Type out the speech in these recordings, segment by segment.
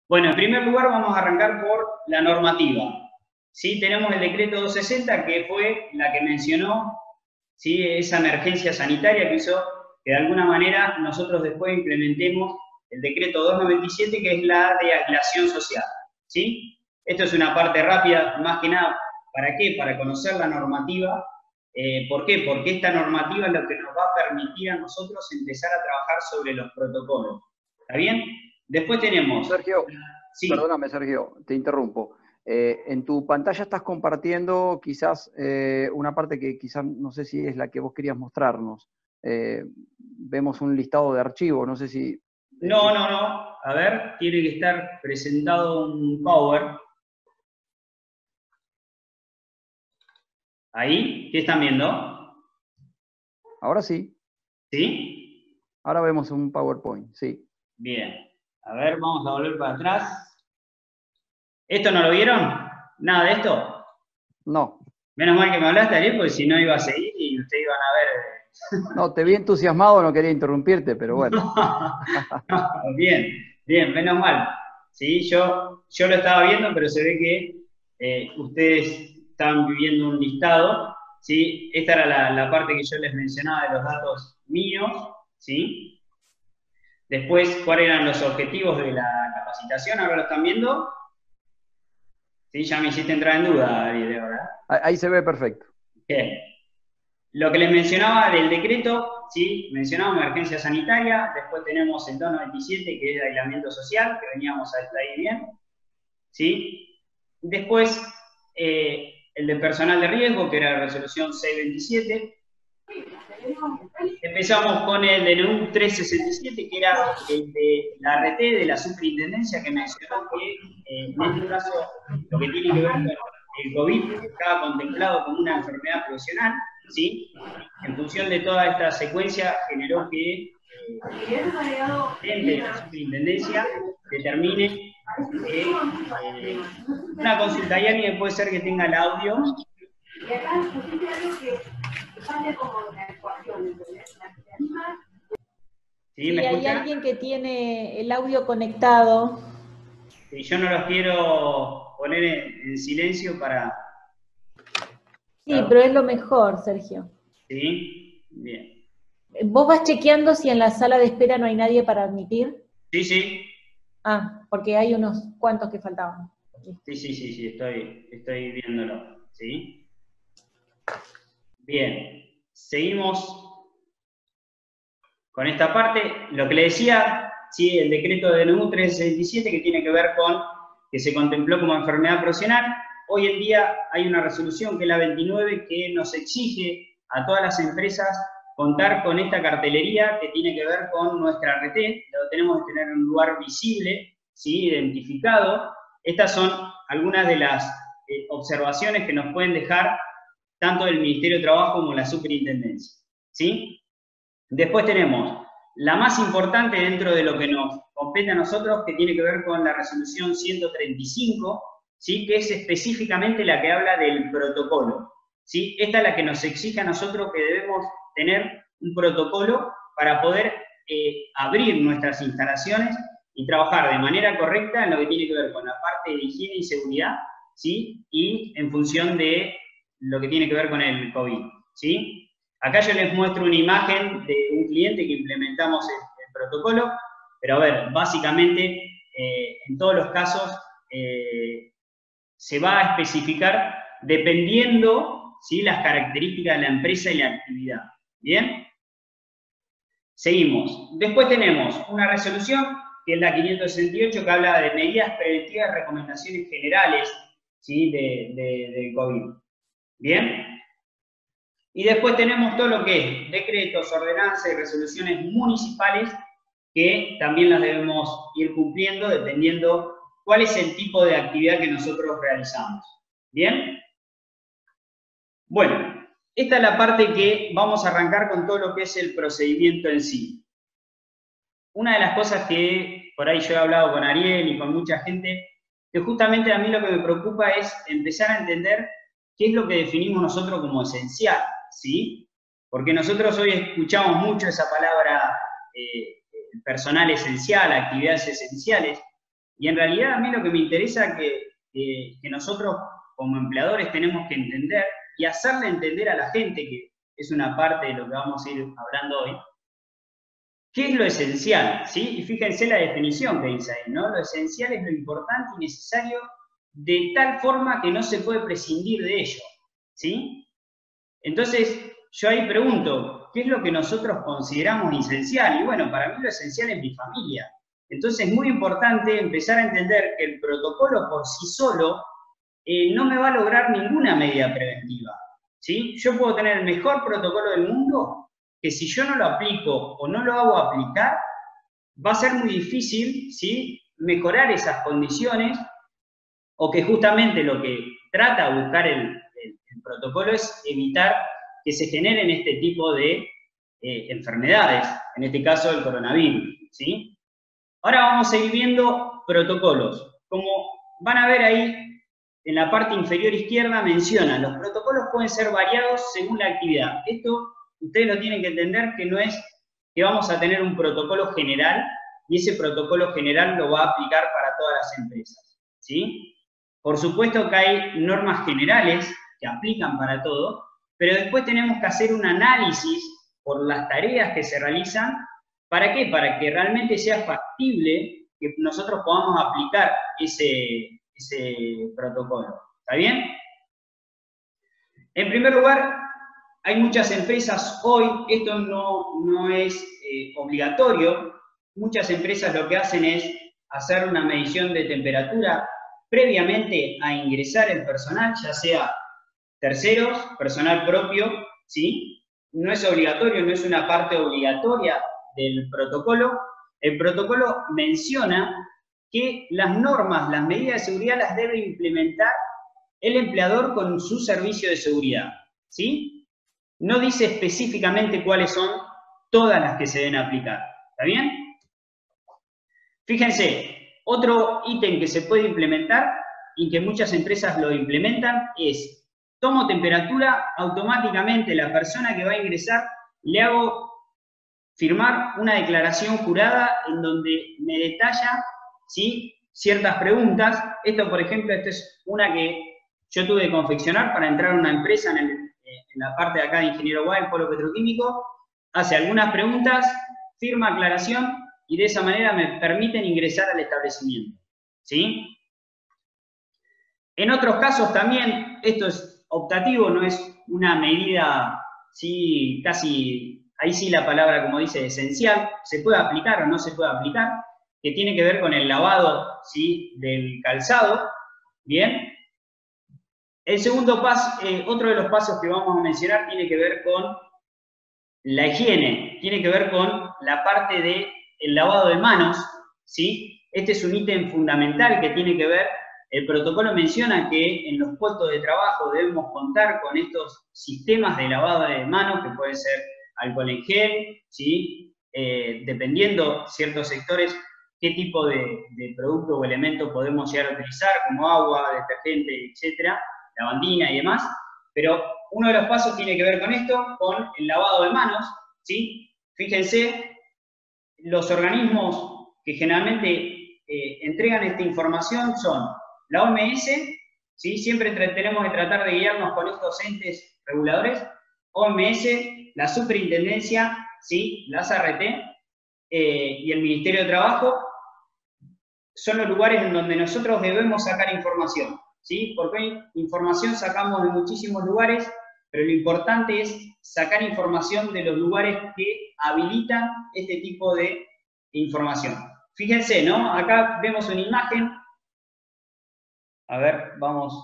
Bueno, en primer lugar vamos a arrancar por la normativa. ¿Sí? Tenemos el decreto 260, que fue la que mencionó, ¿sí?, esa emergencia sanitaria que hizo que de alguna manera nosotros después implementemos el decreto 297, que es la de aislación social. ¿Sí? Esto es una parte rápida, más que nada, ¿para qué? Para conocer la normativa. ¿Por qué? Porque esta normativa es lo que nos va a permitir a nosotros empezar a trabajar sobre los protocolos. ¿Está bien? Después tenemos... Sergio, Sí. perdóname Sergio, te interrumpo. En tu pantalla estás compartiendo quizás una parte que quizás no sé si es la que vos querías mostrarnos. Vemos un listado de archivos, no sé si... No. A ver, tiene que estar presentado un Power. Ahí, ¿qué están viendo? Ahora sí. ¿Sí? Ahora vemos un PowerPoint, sí. Bien. A ver, vamos a volver para atrás. ¿Esto no lo vieron? ¿Nada de esto? No. Menos mal que me hablaste, Ariel, porque si no iba a seguir y ustedes iban a ver... No, te vi entusiasmado, no quería interrumpirte, pero bueno. Bien, menos mal. ¿Sí? Yo lo estaba viendo, pero se ve que ustedes estaban viviendo un listado. ¿Sí? Esta era la parte que yo les mencionaba de los datos míos. ¿Sí? Después, ¿cuáles eran los objetivos de la capacitación? ¿Ahora lo están viendo? ¿Sí? Ya me hiciste entrar en duda, Ariel, ¿verdad? Ahí se ve perfecto. Bien. Lo que les mencionaba del decreto, ¿sí? Mencionaba emergencia sanitaria, después tenemos el 297, que es el aislamiento social, que veníamos hasta ahí bien, ¿sí? Después, el de personal de riesgo, que era la resolución 627. Empezamos con el DNU 367, que era el de la RT, de la superintendencia, que mencionó que en este caso lo que tiene que ver con el COVID estaba contemplado como una enfermedad profesional, ¿sí? En función de toda esta secuencia generó que de la superintendencia determine que una consulta, y alguien puede ser que tenga el audio. ¿Sí? Sí, ¿Me hay escuchan? alguien que tiene el audio conectado. Sí, yo no los quiero poner en silencio para... Sí, pero es lo mejor, Sergio. ¿Sí? Bien. ¿Vos vas chequeando si en la sala de espera no hay nadie para admitir? Sí. Ah, porque hay unos cuantos que faltaban. Sí, estoy viéndolo. ¿Sí? Bien. Seguimos con esta parte. Lo que le decía, ¿sí?, el decreto de DNU 367, que tiene que ver con que se contempló como enfermedad profesional. Hoy en día hay una resolución, que es la 29, que nos exige a todas las empresas contar con esta cartelería que tiene que ver con nuestra RT. Lo tenemos que tener en un lugar visible, ¿sí?, identificado. Estas son algunas de las observaciones que nos pueden dejar tanto el Ministerio de Trabajo como la Superintendencia. ¿Sí? Después tenemos la más importante dentro de lo que nos compete a nosotros, que tiene que ver con la resolución 135, ¿sí?, que es específicamente la que habla del protocolo. ¿Sí? Esta es la que nos exige a nosotros que debemos tener un protocolo para poder abrir nuestras instalaciones y trabajar de manera correcta en lo que tiene que ver con la parte de higiene y seguridad, ¿sí?, y en función de lo que tiene que ver con el COVID. ¿Sí? Acá yo les muestro una imagen de un cliente que implementamos el protocolo, pero a ver, básicamente en todos los casos se va a especificar dependiendo, ¿sí?, las características de la empresa y la actividad. ¿Bien? Seguimos. Después tenemos una resolución, que es la 568, que habla de medidas preventivas y recomendaciones generales, ¿sí?, de COVID. ¿Bien? Y después tenemos todo lo que es decretos, ordenanzas y resoluciones municipales, que también las debemos ir cumpliendo dependiendo cuál es el tipo de actividad que nosotros realizamos. ¿Bien? Bueno, esta es la parte que vamos a arrancar con todo lo que es el procedimiento en sí. Una de las cosas que por ahí yo he hablado con Ariel y con mucha gente, que justamente a mí lo que me preocupa es empezar a entender qué es lo que definimos nosotros como esencial, ¿sí? Porque nosotros hoy escuchamos mucho esa palabra personal esencial, actividades esenciales, Y en realidad a mí lo que me interesa que nosotros como empleadores tenemos que entender y hacerle entender a la gente, que es una parte de lo que vamos a ir hablando hoy, ¿qué es lo esencial? ¿Sí? Y fíjense la definición que dice ahí, ¿no? Lo esencial es lo importante y necesario de tal forma que no se puede prescindir de ello, ¿sí? Entonces, yo ahí pregunto, ¿qué es lo que nosotros consideramos esencial? Y bueno, para mí lo esencial es mi familia. Entonces, es muy importante empezar a entender que el protocolo por sí solo no me va a lograr ninguna medida preventiva, ¿sí? Yo puedo tener el mejor protocolo del mundo, que si yo no lo aplico o no lo hago aplicar, va a ser muy difícil, ¿sí?, mejorar esas condiciones, o que justamente lo que trata de buscar el protocolo es evitar que se generen este tipo de enfermedades, en este caso el coronavirus, ¿sí? Ahora vamos a ir viendo protocolos. Como van a ver ahí, en la parte inferior izquierda menciona, los protocolos pueden ser variados según la actividad. Esto ustedes lo tienen que entender, que no es que vamos a tener un protocolo general y ese protocolo general lo va a aplicar para todas las empresas, ¿sí? Por supuesto que hay normas generales que aplican para todo, pero después tenemos que hacer un análisis por las tareas que se realizan. ¿Para qué? Para que realmente sea factible que nosotros podamos aplicar ese protocolo. ¿Está bien? En primer lugar, hay muchas empresas hoy, esto no es obligatorio, muchas empresas lo que hacen es hacer una medición de temperatura previamente a ingresar el personal, ya sea terceros, personal propio, ¿sí? No es obligatorio, no es una parte obligatoria del protocolo. El protocolo menciona que las normas, las medidas de seguridad las debe implementar el empleador con su servicio de seguridad, ¿sí? No dice específicamente cuáles son todas las que se deben aplicar, ¿está bien? Fíjense, otro ítem que se puede implementar y que muchas empresas lo implementan es: tomo temperatura, automáticamente la persona que va a ingresar le hago firmar una declaración jurada en donde me detalla, ¿sí?, ciertas preguntas. Esto, por ejemplo, esta es una que yo tuve que confeccionar para entrar a una empresa en la parte de acá de Ingeniero Guay, Polo Petroquímico. Hace algunas preguntas, firma aclaración y de esa manera me permiten ingresar al establecimiento, ¿sí? En otros casos también, esto es optativo, no es una medida, sí, casi, ahí sí la palabra, como dice, esencial, se puede aplicar o no se puede aplicar, que tiene que ver con el lavado, ¿sí?, del calzado, ¿bien? El segundo paso, otro de los pasos que vamos a mencionar tiene que ver con la higiene, tiene que ver con la parte del lavado de manos, ¿sí? Este es un ítem fundamental que tiene que ver. El protocolo menciona que en los puestos de trabajo debemos contar con estos sistemas de lavado de manos, que puede ser alcohol en gel, ¿sí? Dependiendo ciertos sectores, qué tipo de producto o elemento podemos llegar a utilizar, como agua, detergente, etcétera, lavandina y demás. Pero uno de los pasos tiene que ver con esto, con el lavado de manos, ¿sí? Fíjense, los organismos que generalmente entregan esta información son la OMS, ¿sí? Siempre tenemos que tratar de guiarnos con estos entes reguladores: OMS, la Superintendencia, ¿sí?, la ART y el Ministerio de Trabajo. Son los lugares en donde nosotros debemos sacar información, ¿sí? Porque información sacamos de muchísimos lugares, pero lo importante es sacar información de los lugares que habilitan este tipo de información. Fíjense, ¿no? Acá vemos una imagen. A ver, vamos.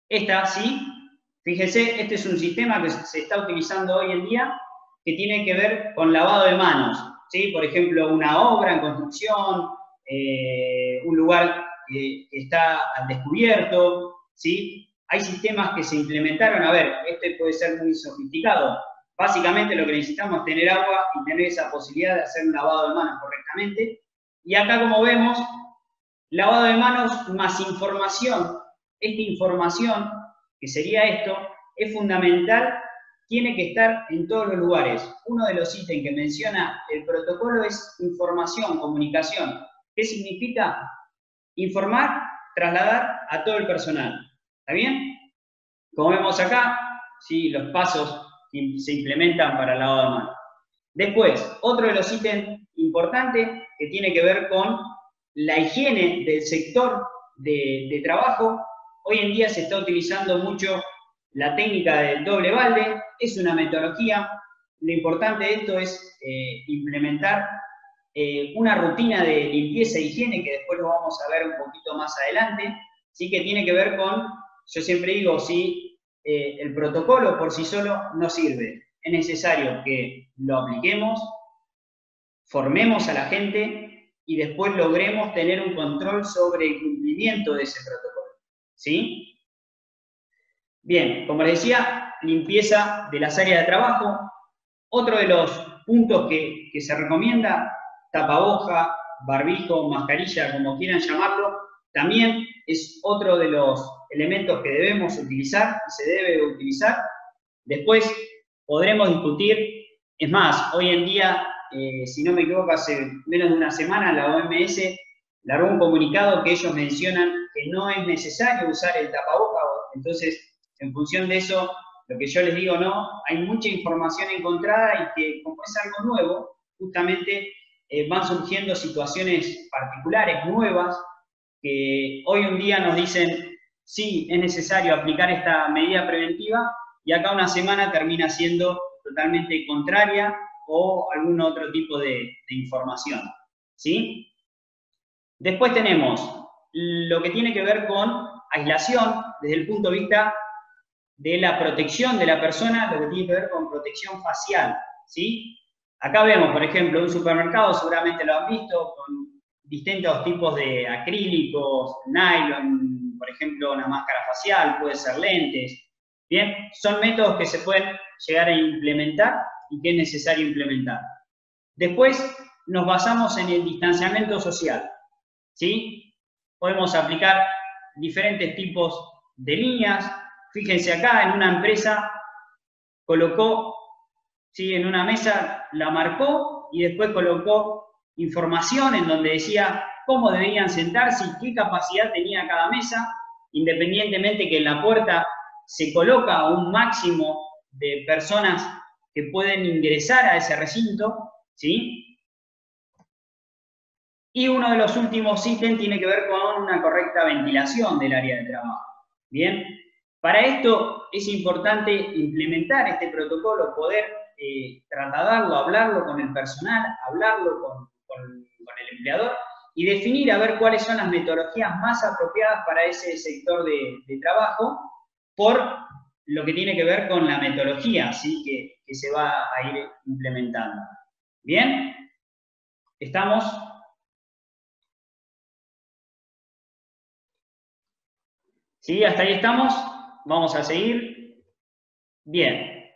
Esta, ¿sí? Fíjense, este es un sistema que se está utilizando hoy en día que tiene que ver con lavado de manos, ¿sí? Por ejemplo, una obra en construcción, un lugar que está al descubierto, ¿sí? Hay sistemas que se implementaron. A ver, este puede ser muy sofisticado. Básicamente lo que necesitamos es tener agua y tener esa posibilidad de hacer un lavado de manos correctamente. Y acá, como vemos, lavado de manos más información. Esta información, que sería esto, es fundamental tiene que estar en todos los lugares. Uno de los ítems que menciona el protocolo es información, comunicación. ¿Qué significa? Informar, trasladar a todo el personal. ¿Está bien? Como vemos acá, ¿sí? Los pasos que se implementan para el lavado de manos. Después, otro de los ítems importantes que tiene que ver con la higiene del sector de trabajo. Hoy en día se está utilizando mucho la técnica del doble balde, es una metodología. Lo importante de esto es implementar una rutina de limpieza e higiene, que después lo vamos a ver un poquito más adelante, ¿sí? Que tiene que ver con, yo siempre digo, si el protocolo por sí solo no sirve, es necesario que lo apliquemos, formemos a la gente y después logremos tener un control sobre el cumplimiento de ese protocolo, ¿sí? Bien, como les decía, limpieza de las áreas de trabajo. Otro de los puntos que se recomienda, tapaboca, barbijo, mascarilla, como quieran llamarlo, también es otro de los elementos que debemos utilizar y se debe utilizar. Después podremos discutir, es más, hoy en día, si no me equivoco, hace menos de una semana la OMS largó un comunicado que ellos mencionan que no es necesario usar el tapaboca. Entonces, en función de eso, lo que yo les digo, no, hay mucha información encontrada y que como es algo nuevo, justamente van surgiendo situaciones particulares, nuevas, que hoy en día nos dicen, sí, es necesario aplicar esta medida preventiva, y acá una semana termina siendo totalmente contraria o algún otro tipo de información, ¿sí? Después tenemos lo que tiene que ver con aislación, desde el punto de vista de la protección de la persona, lo que tiene que ver con protección facial, ¿sí? Acá vemos, por ejemplo, un supermercado, seguramente lo han visto, con distintos tipos de acrílicos, nylon, por ejemplo, una máscara facial, puede ser lentes. Bien, son métodos que se pueden llegar a implementar y que es necesario implementar. Después nos basamos en el distanciamiento social, ¿sí? Podemos aplicar diferentes tipos de líneas. Fíjense acá, en una empresa colocó, ¿sí? En una mesa la marcó y después colocó información en donde decía cómo debían sentarse y qué capacidad tenía cada mesa, independientemente que en la puerta se coloca un máximo de personas que pueden ingresar a ese recinto, ¿sí? Y uno de los últimos ítems tiene que ver con una correcta ventilación del área de trabajo. Bien, para esto es importante implementar este protocolo, poder trasladarlo, hablarlo con el personal, hablarlo con el empleador y definir a ver cuáles son las metodologías más apropiadas para ese sector de trabajo, por lo que tiene que ver con la metodología, ¿sí? que se va a ir implementando. ¿Bien? ¿Estamos? ¿Sí? ¿Hasta ahí estamos? Vamos a seguir. Bien.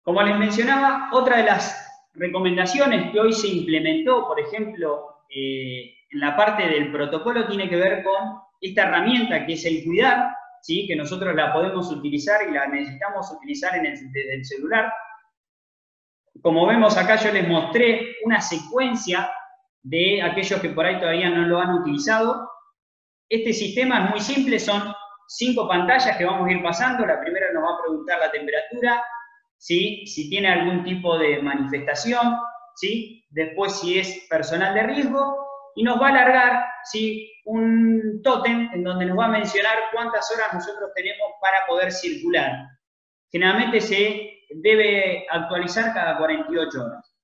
Como les mencionaba, otra de las recomendaciones que hoy se implementó, por ejemplo, en la parte del protocolo, tiene que ver con esta herramienta que es el cuidar, ¿sí? Que nosotros la podemos utilizar y la necesitamos utilizar desde el celular. Como vemos acá, yo les mostré una secuencia de aquellos que por ahí todavía no lo han utilizado. Este sistema es muy simple, son 5 pantallas que vamos a ir pasando. La primera nos va a preguntar la temperatura, ¿sí? Si tiene algún tipo de manifestación, ¿sí? Después si es personal de riesgo, y nos va a alargar, ¿sí? Un tótem en donde nos va a mencionar cuántas horas nosotros tenemos para poder circular. Generalmente se debe actualizar cada 48 horas.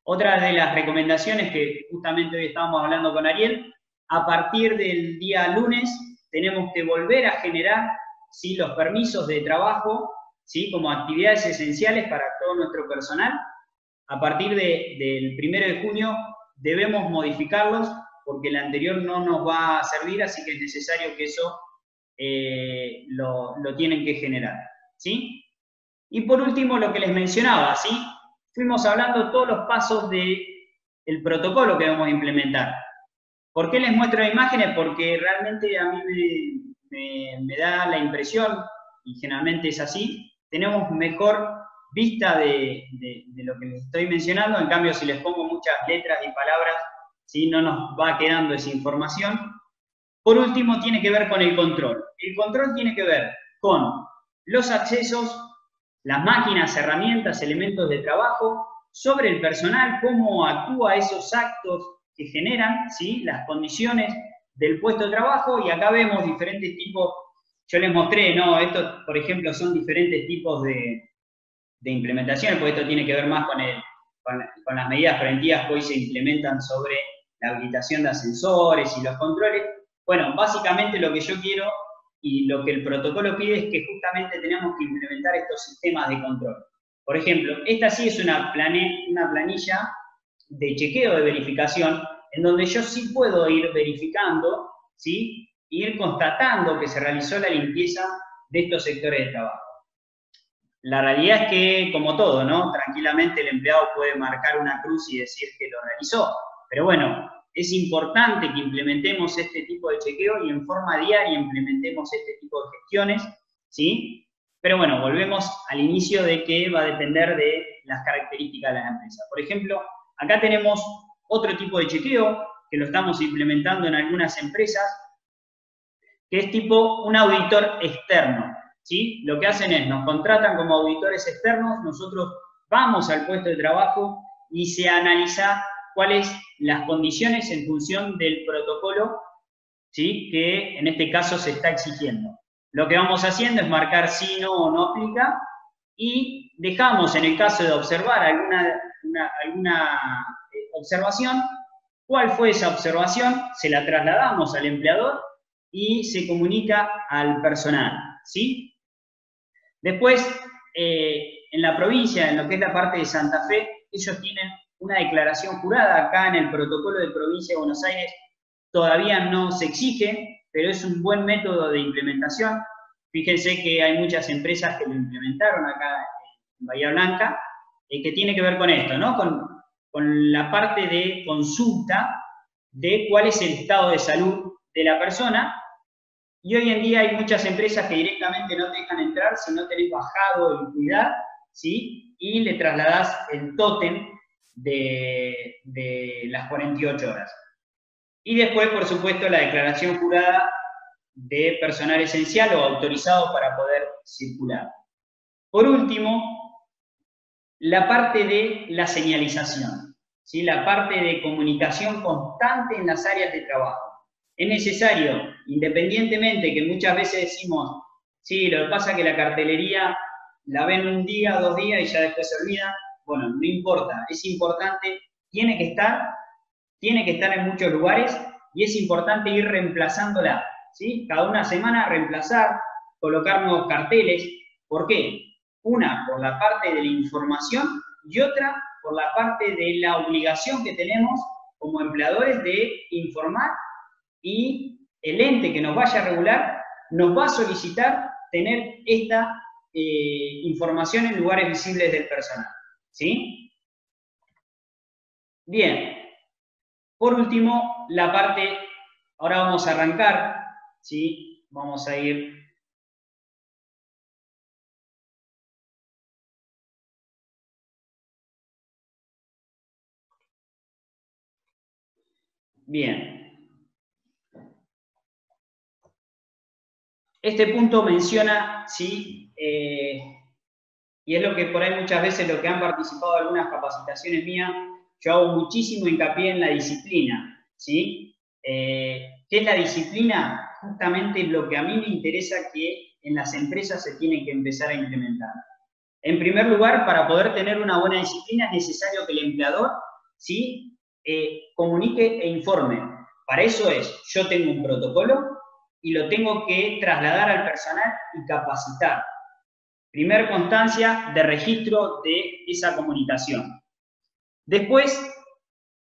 Otra de las recomendaciones que justamente hoy estábamos hablando con Ariel, a partir del día lunes tenemos que volver a generar, ¿sí? Los permisos de trabajo, ¿sí? Como actividades esenciales para todo nuestro personal. A partir del 1 de junio debemos modificarlos porque el anterior no nos va a servir, así que es necesario que eso lo tienen que generar, ¿sí? Y por último, lo que les mencionaba, ¿sí? Fuimos hablando todos los pasos del protocolo que vamos a implementar. ¿Por qué les muestro imágenes? Porque realmente a mí me da la impresión, y generalmente es así, tenemos mejor vista de lo que les estoy mencionando. En cambio, si les pongo muchas letras y palabras, ¿sí?, no nos va quedando esa información. Por último, tiene que ver con el control. El control tiene que ver con los accesos, las máquinas, herramientas, elementos de trabajo, sobre el personal, cómo actúa esos actos que generan, ¿sí?, las condiciones del puesto de trabajo, y acá vemos diferentes tipos. Yo les mostré, ¿no? Estos, por ejemplo, son diferentes tipos de implementaciones, porque esto tiene que ver más con las medidas preventivas que hoy se implementan sobre la habilitación de ascensores y los controles. Bueno, básicamente lo que yo quiero y lo que el protocolo pide es que justamente tenemos que implementar estos sistemas de control. Por ejemplo, esta sí es una planilla de chequeo de verificación, en donde yo sí puedo ir verificando, ¿sí?, ir constatando que se realizó la limpieza de estos sectores de trabajo. La realidad es que, como todo, ¿no?, tranquilamente el empleado puede marcar una cruz y decir que lo realizó. Pero bueno, es importante que implementemos este tipo de chequeo y en forma diaria implementemos este tipo de gestiones, ¿sí? Pero bueno, volvemos al inicio de que va a depender de las características de la empresa. Por ejemplo, acá tenemos otro tipo de chequeo que lo estamos implementando en algunas empresas, que es tipo un auditor externo, ¿sí? Lo que hacen es, nos contratan como auditores externos, nosotros vamos al puesto de trabajo y se analiza cuáles las condiciones en función del protocolo, ¿sí?, que en este caso se está exigiendo. Lo que vamos haciendo es marcar si no o no aplica, y dejamos, en el caso de observar alguna observación, cuál fue esa observación, se la trasladamos al empleador y se comunica al personal, ¿sí? Después, en la provincia, en lo que es la parte de Santa Fe, ellos tienen una declaración jurada. Acá en el protocolo de Provincia de Buenos Aires todavía no se exige, pero es un buen método de implementación. Fíjense que hay muchas empresas que lo implementaron acá en Bahía Blanca, que tiene que ver con esto, ¿no? Con la parte de consulta de cuál es el estado de salud de la persona. Y hoy en día hay muchas empresas que directamente no te dejan entrar si no tenés bajado el cuidar, ¿sí?, y le trasladás el tótem de las 48 horas. Y después, por supuesto, la declaración jurada de personal esencial o autorizado para poder circular. Por último, la parte de la señalización, ¿sí?, la parte de comunicación constante en las áreas de trabajo. Es necesario, independientemente que muchas veces decimos, sí, lo que pasa es que la cartelería la ven un día, 2 días y ya después se olvida. Bueno, no importa, es importante, tiene que estar en muchos lugares y es importante ir reemplazándola, ¿sí? Cada una semana reemplazar, colocar nuevos carteles. ¿Por qué? Una, por la parte de la información, y otra, por la parte de la obligación que tenemos como empleadores de informar, y el ente que nos vaya a regular nos va a solicitar tener esta información en lugares visibles del personal, ¿sí? Bien. Por último, la parte, ahora vamos a arrancar, ¿sí? Vamos a ir. Bien. Este punto menciona, ¿sí? Y es lo que por ahí muchas veces lo que han participado en algunas capacitaciones mías, yo hago muchísimo hincapié en la disciplina, ¿sí? ¿Qué es la disciplina? Justamente lo que a mí me interesa que en las empresas se tiene que empezar a implementar. En primer lugar, para poder tener una buena disciplina es necesario que el empleador, ¿sí?, comunique e informe. Para eso yo tengo un protocolo y lo tengo que trasladar al personal y capacitar. Primer constancia de registro de esa comunicación. Después,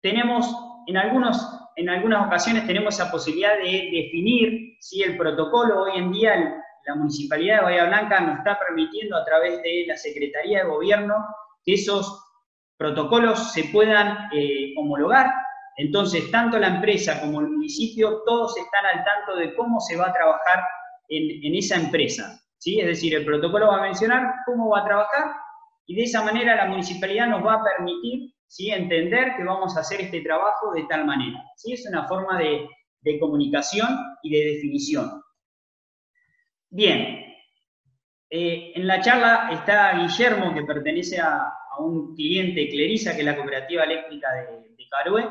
tenemos, en algunas ocasiones tenemos esa posibilidad de definir, ¿sí?, el protocolo. Hoy en día la Municipalidad de Bahía Blanca nos está permitiendo a través de la Secretaría de Gobierno que esos protocolos se puedan homologar. Entonces, tanto la empresa como el municipio, todos están al tanto de cómo se va a trabajar en esa empresa, ¿sí? Es decir, el protocolo va a mencionar cómo va a trabajar y de esa manera la municipalidad nos va a permitir, ¿sí?, entender que vamos a hacer este trabajo de tal manera, ¿sí? Es una forma de comunicación y de definición. Bien, en la charla está Guillermo, que pertenece a un cliente Cleriza, que es la cooperativa eléctrica de Carué,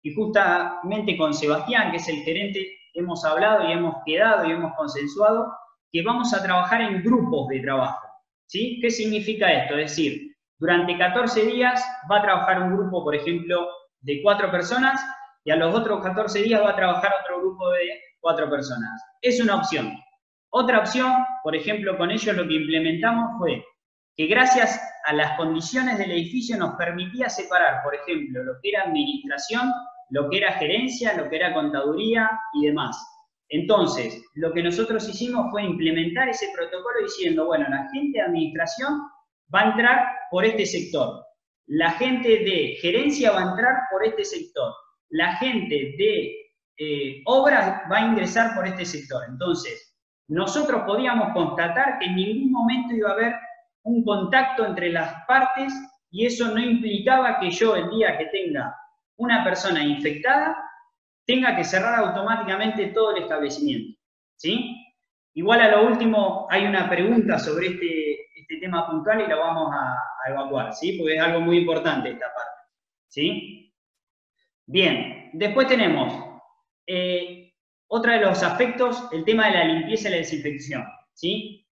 y justamente con Sebastián, que es el gerente, hemos hablado y hemos quedado y hemos consensuado que vamos a trabajar en grupos de trabajo, ¿sí? ¿Qué significa esto? Es decir, durante 14 días va a trabajar un grupo, por ejemplo, de 4 personas, y a los otros 14 días va a trabajar otro grupo de 4 personas. Es una opción. Otra opción, por ejemplo, con ellos lo que implementamos fue que gracias a las condiciones del edificio nos permitía separar, por ejemplo, lo que era administración, lo que era gerencia, lo que era contaduría y demás. Entonces, lo que nosotros hicimos fue implementar ese protocolo diciendo, bueno, la gente de administración va a entrar por este sector, la gente de gerencia va a entrar por este sector, la gente de obras va a ingresar por este sector. Entonces, nosotros podíamos constatar que en ningún momento iba a haber un contacto entre las partes y eso no implicaba que yo, el día que tenga una persona infectada, tenga que cerrar automáticamente todo el establecimiento, ¿sí? Igual a lo último hay una pregunta sobre este tema puntual y la vamos a evacuar, ¿sí? Porque es algo muy importante esta parte, ¿sí? Bien, después tenemos otro de los aspectos, el tema de la limpieza y la desinfección, ¿sí?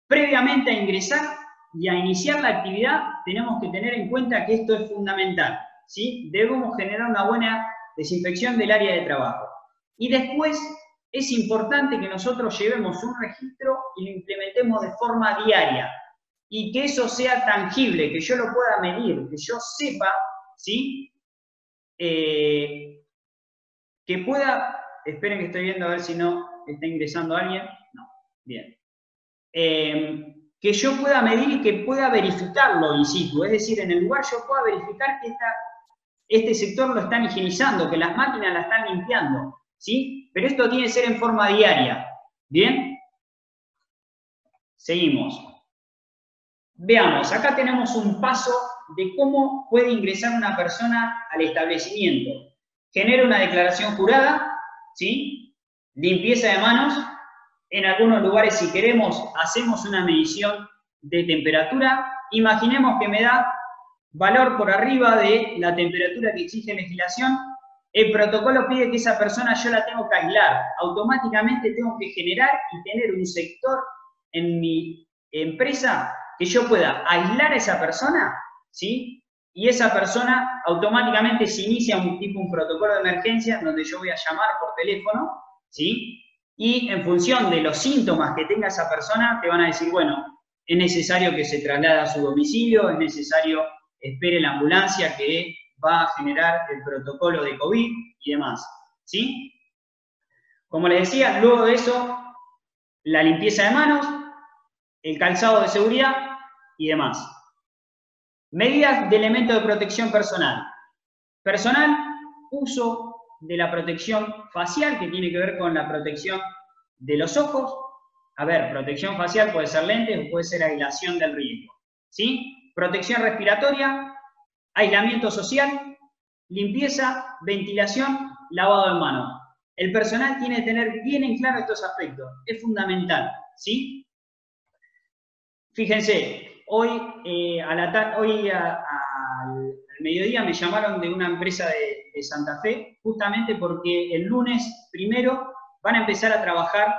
Previamente a ingresar y a iniciar la actividad, tenemos que tener en cuenta que esto es fundamental, ¿sí? Debemos generar una buena desinfección del área de trabajo. Y después es importante que nosotros llevemos un registro y lo implementemos de forma diaria. Y que eso sea tangible, que yo lo pueda medir, que yo sepa, ¿sí? Que pueda... Esperen que estoy viendo a ver si no está ingresando alguien. No, bien. Que yo pueda medir y que pueda verificarlo in situ, es decir, en el lugar yo pueda verificar que este sector lo están higienizando, que las máquinas la están limpiando, ¿sí? Pero esto tiene que ser en forma diaria, ¿bien? Seguimos. Veamos, acá tenemos un paso de cómo puede ingresar una persona al establecimiento. Genera una declaración jurada, ¿sí? Limpieza de manos. En algunos lugares, si queremos, hacemos una medición de temperatura. Imaginemos que me da valor por arriba de la temperatura que exige legislación. El protocolo pide que esa persona yo la tengo que aislar. Automáticamente tengo que generar y tener un sector en mi empresa que yo pueda aislar a esa persona, ¿sí? Y esa persona automáticamente se inicia un protocolo de emergencia donde yo voy a llamar por teléfono, ¿sí? Y en función de los síntomas que tenga esa persona, te van a decir, bueno, es necesario que se traslade a su domicilio, es necesario espere la ambulancia que va a generar el protocolo de COVID y demás, ¿sí? Como les decía, luego de eso, la limpieza de manos, el calzado de seguridad y demás. Medidas de elementos de protección personal. Personal, uso de la protección facial, que tiene que ver con la protección de los ojos. A ver, protección facial puede ser lentes o puede ser aislación del riesgo, ¿sí? Protección respiratoria, aislamiento social, limpieza, ventilación, lavado de manos. El personal tiene que tener bien en claro estos aspectos, es fundamental, ¿sí? Fíjense, hoy al mediodía me llamaron de una empresa de Santa Fe, justamente porque el lunes primero van a empezar a trabajar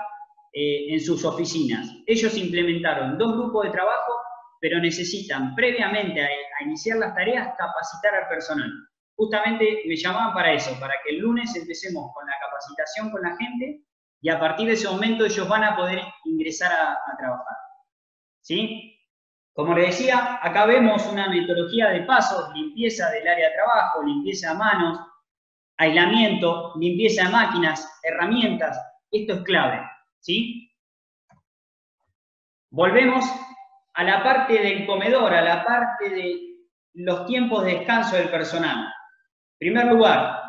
en sus oficinas. Ellos implementaron 2 grupos de trabajo, pero necesitan previamente a iniciar las tareas capacitar al personal. Justamente me llamaban para eso, para que el lunes empecemos con la capacitación con la gente y a partir de ese momento ellos van a poder ingresar a trabajar, ¿sí? Como les decía, acá vemos una metodología de pasos: limpieza del área de trabajo, limpieza de manos, aislamiento, limpieza de máquinas, herramientas. Esto es clave, ¿sí? Volvemos a la parte del comedor, a la parte de los tiempos de descanso del personal. En primer lugar,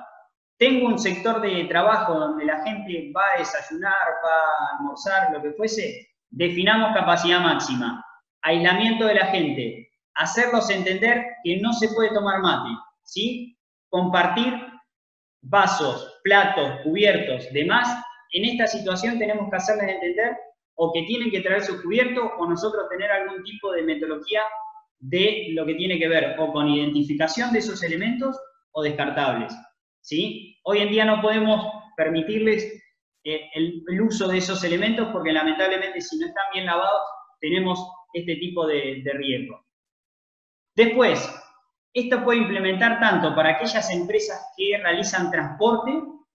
tengo un sector de trabajo donde la gente va a desayunar, va a almorzar, lo que fuese. definamos capacidad máxima, aislamiento de la gente, hacerlos entender que no se puede tomar mate, ¿sí? Compartir vasos, platos, cubiertos, demás. En esta situación tenemos que hacerles entender o que tienen que traer sus cubiertos o nosotros tener algún tipo de metodología de lo que tiene que ver o con identificación de esos elementos o descartables, ¿sí? Hoy en día no podemos permitirles el uso de esos elementos porque lamentablemente si no están bien lavados tenemos este tipo de riesgo. Después, esto puede implementar tanto para aquellas empresas que realizan transporte,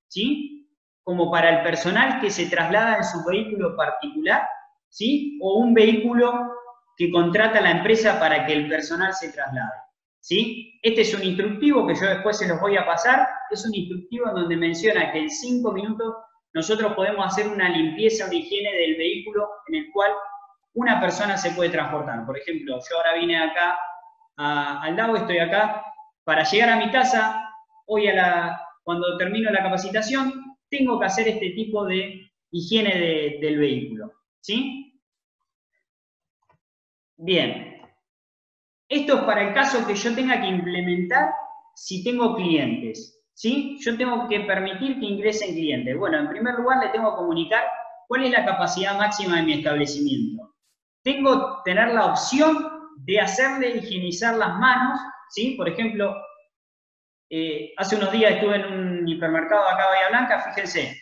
¿sí? Como para el personal que se traslada en su vehículo particular, ¿sí? O un vehículo que contrata la empresa para que el personal se traslade, ¿sí? Este es un instructivo que yo después se los voy a pasar, es un instructivo en donde menciona que en 5 minutos nosotros podemos hacer una limpieza, una higiene del vehículo en el cual una persona se puede transportar. Por ejemplo, yo ahora vine acá al DAO, estoy acá, para llegar a mi casa, hoy cuando termino la capacitación, tengo que hacer este tipo de higiene del vehículo, ¿sí? Bien. Esto es para el caso que yo tenga que implementar si tengo clientes, ¿sí? Yo tengo que permitir que ingresen clientes. Bueno, en primer lugar le tengo que comunicar cuál es la capacidad máxima de mi establecimiento. Tengo que tener la opción de hacerle higienizar las manos, ¿sí? Por ejemplo, hace unos días estuve en un hipermercado acá de Bahía Blanca, fíjense,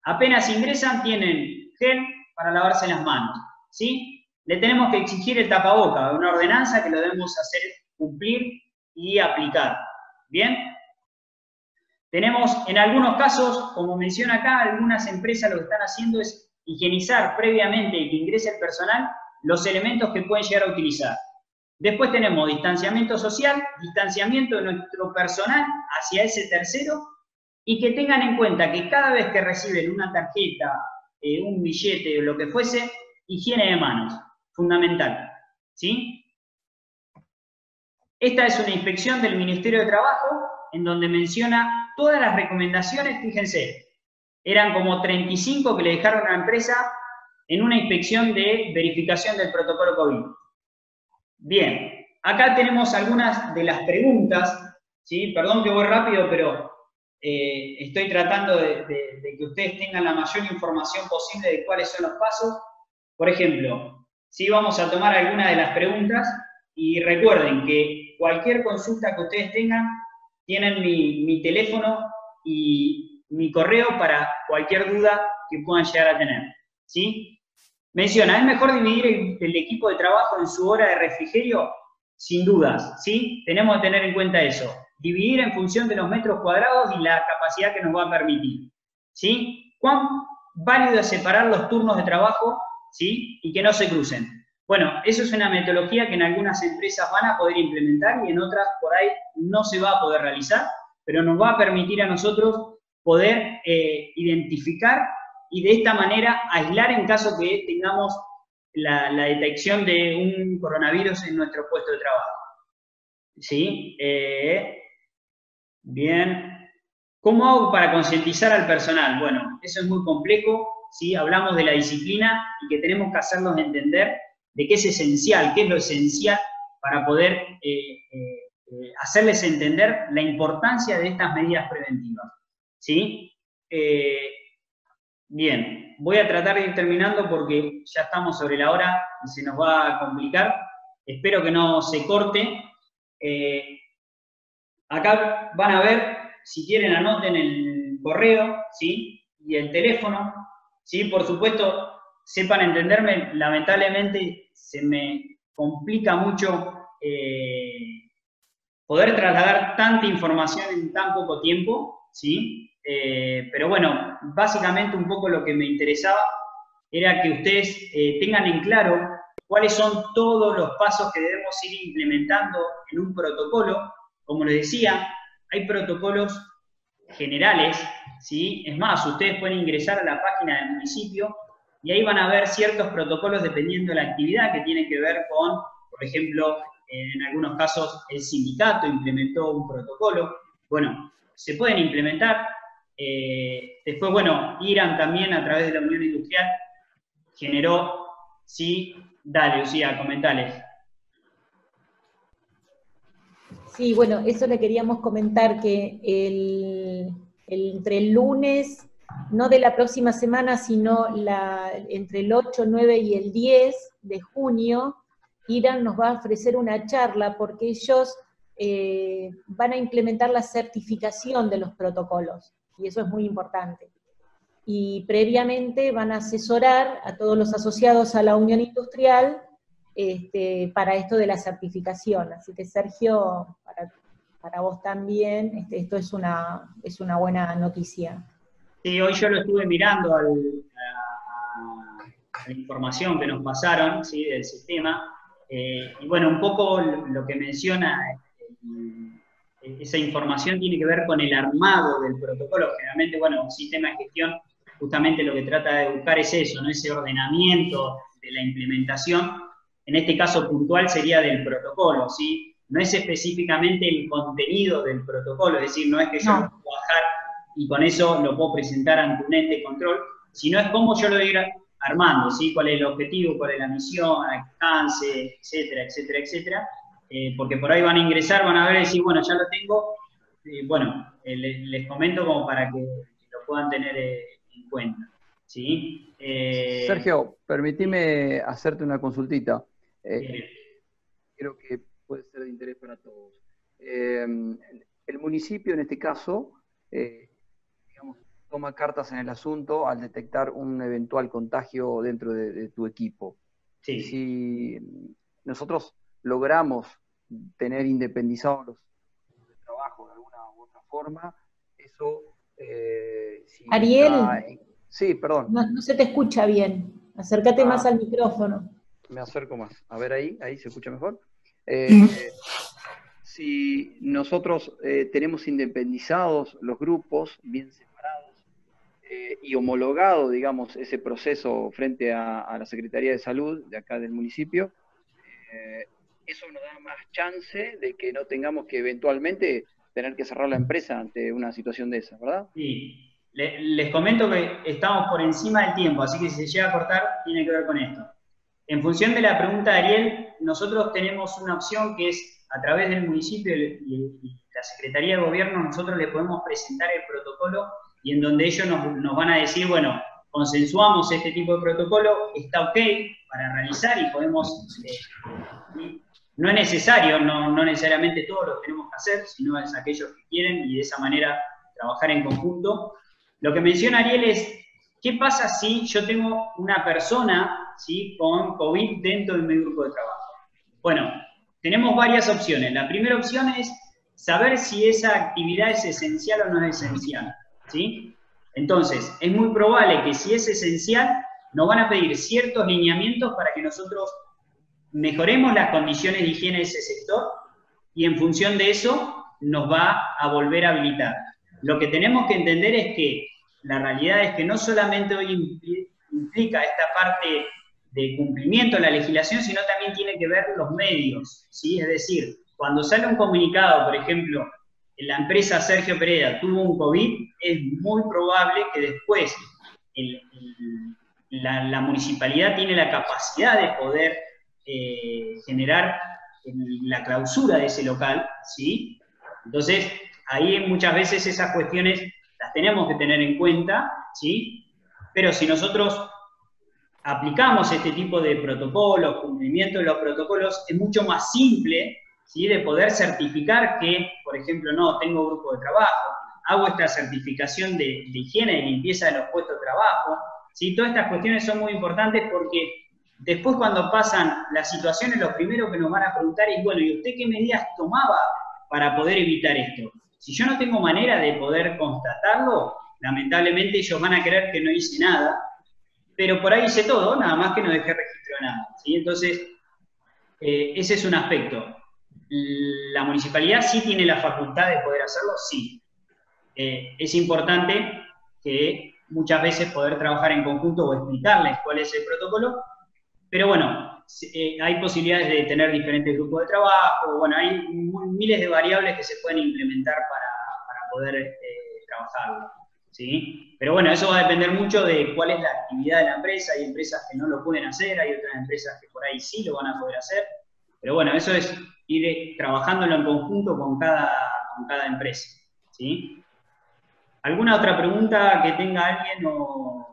apenas ingresan tienen gel para lavarse las manos, ¿sí? Le tenemos que exigir el tapaboca, una ordenanza que lo debemos hacer cumplir y aplicar, ¿bien? Tenemos, en algunos casos, como menciona acá, algunas empresas lo que están haciendo es higienizar previamente que ingrese el personal los elementos que pueden llegar a utilizar. Después tenemos distanciamiento social, distanciamiento de nuestro personal hacia ese tercero y que tengan en cuenta que cada vez que reciben una tarjeta, un billete o lo que fuese, higiene de manos, fundamental, ¿sí? Esta es una inspección del Ministerio de Trabajo en donde menciona todas las recomendaciones, fíjense, eran como 35 que le dejaron a la empresa en una inspección de verificación del protocolo COVID. Bien, acá tenemos algunas de las preguntas, ¿sí? Perdón que voy rápido, pero estoy tratando de que ustedes tengan la mayor información posible de cuáles son los pasos. Por ejemplo, sí vamos a tomar algunas de las preguntas y recuerden que cualquier consulta que ustedes tengan, tienen mi teléfono y mi correo para cualquier duda que puedan llegar a tener, ¿sí? Menciona, ¿es mejor dividir el equipo de trabajo en su hora de refrigerio? Sin dudas, ¿sí? Tenemos que tener en cuenta eso. Dividir en función de los metros cuadrados y la capacidad que nos va a permitir, ¿sí? ¿Cuán válido es separar los turnos de trabajo, ¿sí? Y que no se crucen? Bueno, eso es una metodología que en algunas empresas van a poder implementar y en otras por ahí no se va a poder realizar, pero nos va a permitir a nosotros poder identificar y de esta manera aislar en caso que tengamos la detección de un coronavirus en nuestro puesto de trabajo. ¿Sí? Bien. ¿Cómo hago para concientizar al personal? Bueno, eso es muy complejo, ¿sí? Hablamos de la disciplina y que tenemos que hacerlos entender de qué es esencial, qué es lo esencial para poder hacerles entender la importancia de estas medidas preventivas, ¿sí? Bien, voy a tratar de ir terminando porque ya estamos sobre la hora y se nos va a complicar. Espero que no se corte. Acá van a ver, si quieren anoten el correo, ¿sí? Y el teléfono, ¿sí? Por supuesto, sepan entenderme, lamentablemente se me complica mucho poder trasladar tanta información en tan poco tiempo, ¿sí? Pero bueno, básicamente un poco lo que me interesaba era que ustedes tengan en claro cuáles son todos los pasos que debemos ir implementando en un protocolo. Como les decía, hay protocolos generales, ¿sí? Es más, ustedes pueden ingresar a la página del municipio y ahí van a ver ciertos protocolos dependiendo de la actividad que tienen que ver con, por ejemplo, en algunos casos el sindicato implementó un protocolo. Bueno, se pueden implementar. Después, bueno, IRAM también a través de la Unión Industrial generó Sí, dale, Lucía, comentales. Sí, bueno, eso le queríamos comentar, que entre el lunes, no de la próxima semana, sino entre el 8, 9 y el 10 de junio, Irán nos va a ofrecer una charla porque ellos van a implementar la certificación de los protocolos, y eso es muy importante. Y previamente van a asesorar a todos los asociados a la Unión Industrial para esto de la certificación. Así que, Sergio, para vos también, esto es una buena noticia. Sí, hoy yo lo estuve mirando a la información que nos pasaron, ¿sí?, del sistema, y bueno, un poco lo que menciona esa información tiene que ver con el armado del protocolo. Generalmente, bueno, un sistema de gestión justamente lo que trata de buscar es eso, ¿no?, ese ordenamiento de la implementación. En este caso puntual sería del protocolo, ¿sí? No es específicamente el contenido del protocolo, es decir, no es que yo lo puedo bajar y con eso lo puedo presentar ante un ente de control, sino es cómo yo lo voy a ir armando, ¿sí? Cuál es el objetivo, cuál es la misión, alcance, etcétera, etcétera, etcétera. Porque por ahí van a ingresar, van a ver y decir, bueno, ya lo tengo. Bueno, les comento como para que lo puedan tener en cuenta, ¿sí? Sergio, permitime hacerte una consultita. Creo que puede ser de interés para todos. El municipio, en este caso, digamos, toma cartas en el asunto al detectar un eventual contagio dentro de tu equipo. Sí. Si nosotros logramos tener independizados los de trabajo de alguna u otra forma, eso... si Ariel, sí, perdón. no se te escucha bien. Acércate más al micrófono. Me acerco más. A ver, ahí se escucha mejor. Si nosotros tenemos independizados los grupos, bien separados, y homologado, digamos, ese proceso frente a la Secretaría de Salud de acá del municipio, eso nos da más chance de que no tengamos que eventualmente tener que cerrar la empresa ante una situación de esa, ¿verdad? Sí. Les comento que estamos por encima del tiempo, así que si se llega a cortar, tiene que ver con esto. En función de la pregunta de Ariel, nosotros tenemos una opción que es, a través del municipio y la Secretaría de Gobierno, nosotros le podemos presentar el protocolo y en donde ellos nos van a decir, bueno, consensuamos este tipo de protocolo, está ok para realizar y podemos... no es necesario, no necesariamente todos lo tenemos que hacer, sino es aquellos que quieren y de esa manera trabajar en conjunto. Lo que menciona Ariel es, ¿qué pasa si yo tengo una persona, ¿sí?, con COVID dentro de mi grupo de trabajo? Bueno, tenemos varias opciones. La primera opción es saber si esa actividad es esencial o no es esencial, ¿sí? Entonces, es muy probable que si es esencial, nos van a pedir ciertos lineamientos para que nosotros mejoremos las condiciones de higiene de ese sector y en función de eso nos va a volver a habilitar. Lo que tenemos que entender es que la realidad es que no solamente hoy implica esta parte de cumplimiento de la legislación, sino también tiene que ver los medios, ¿sí? Es decir, cuando sale un comunicado, por ejemplo, en la empresa Sergio Pereda tuvo un COVID, es muy probable que después la municipalidad tiene la capacidad de poder generar la clausura de ese local, ¿sí? Entonces, ahí muchas veces esas cuestiones las tenemos que tener en cuenta, ¿sí? Pero si nosotros aplicamos este tipo de protocolos, cumplimiento de los protocolos, es mucho más simple, ¿sí?, de poder certificar que, por ejemplo, no, tengo grupo de trabajo, hago esta certificación de higiene y limpieza de los puestos de trabajo, ¿sí? Todas estas cuestiones son muy importantes porque después cuando pasan las situaciones, lo primero que nos van a preguntar es, bueno, ¿y usted qué medidas tomaba para poder evitar esto? Si yo no tengo manera de poder constatarlo, lamentablemente ellos van a creer que no hice nada, pero por ahí hice todo, nada más que no dejé registro de nada, ¿sí? Entonces, ese es un aspecto. ¿La municipalidad sí tiene la facultad de poder hacerlo? Sí. Es importante que muchas veces poder trabajar en conjunto o explicarles cuál es el protocolo, pero bueno, hay posibilidades de tener diferentes grupos de trabajo, bueno, hay miles de variables que se pueden implementar para poder trabajarlo. ¿sí? Pero bueno, eso va a depender mucho de cuál es la actividad de la empresa. Hay empresas que no lo pueden hacer, hay otras empresas que por ahí sí lo van a poder hacer. Pero bueno, eso es ir trabajándolo en conjunto con cada empresa, ¿sí? ¿Alguna otra pregunta que tenga alguien o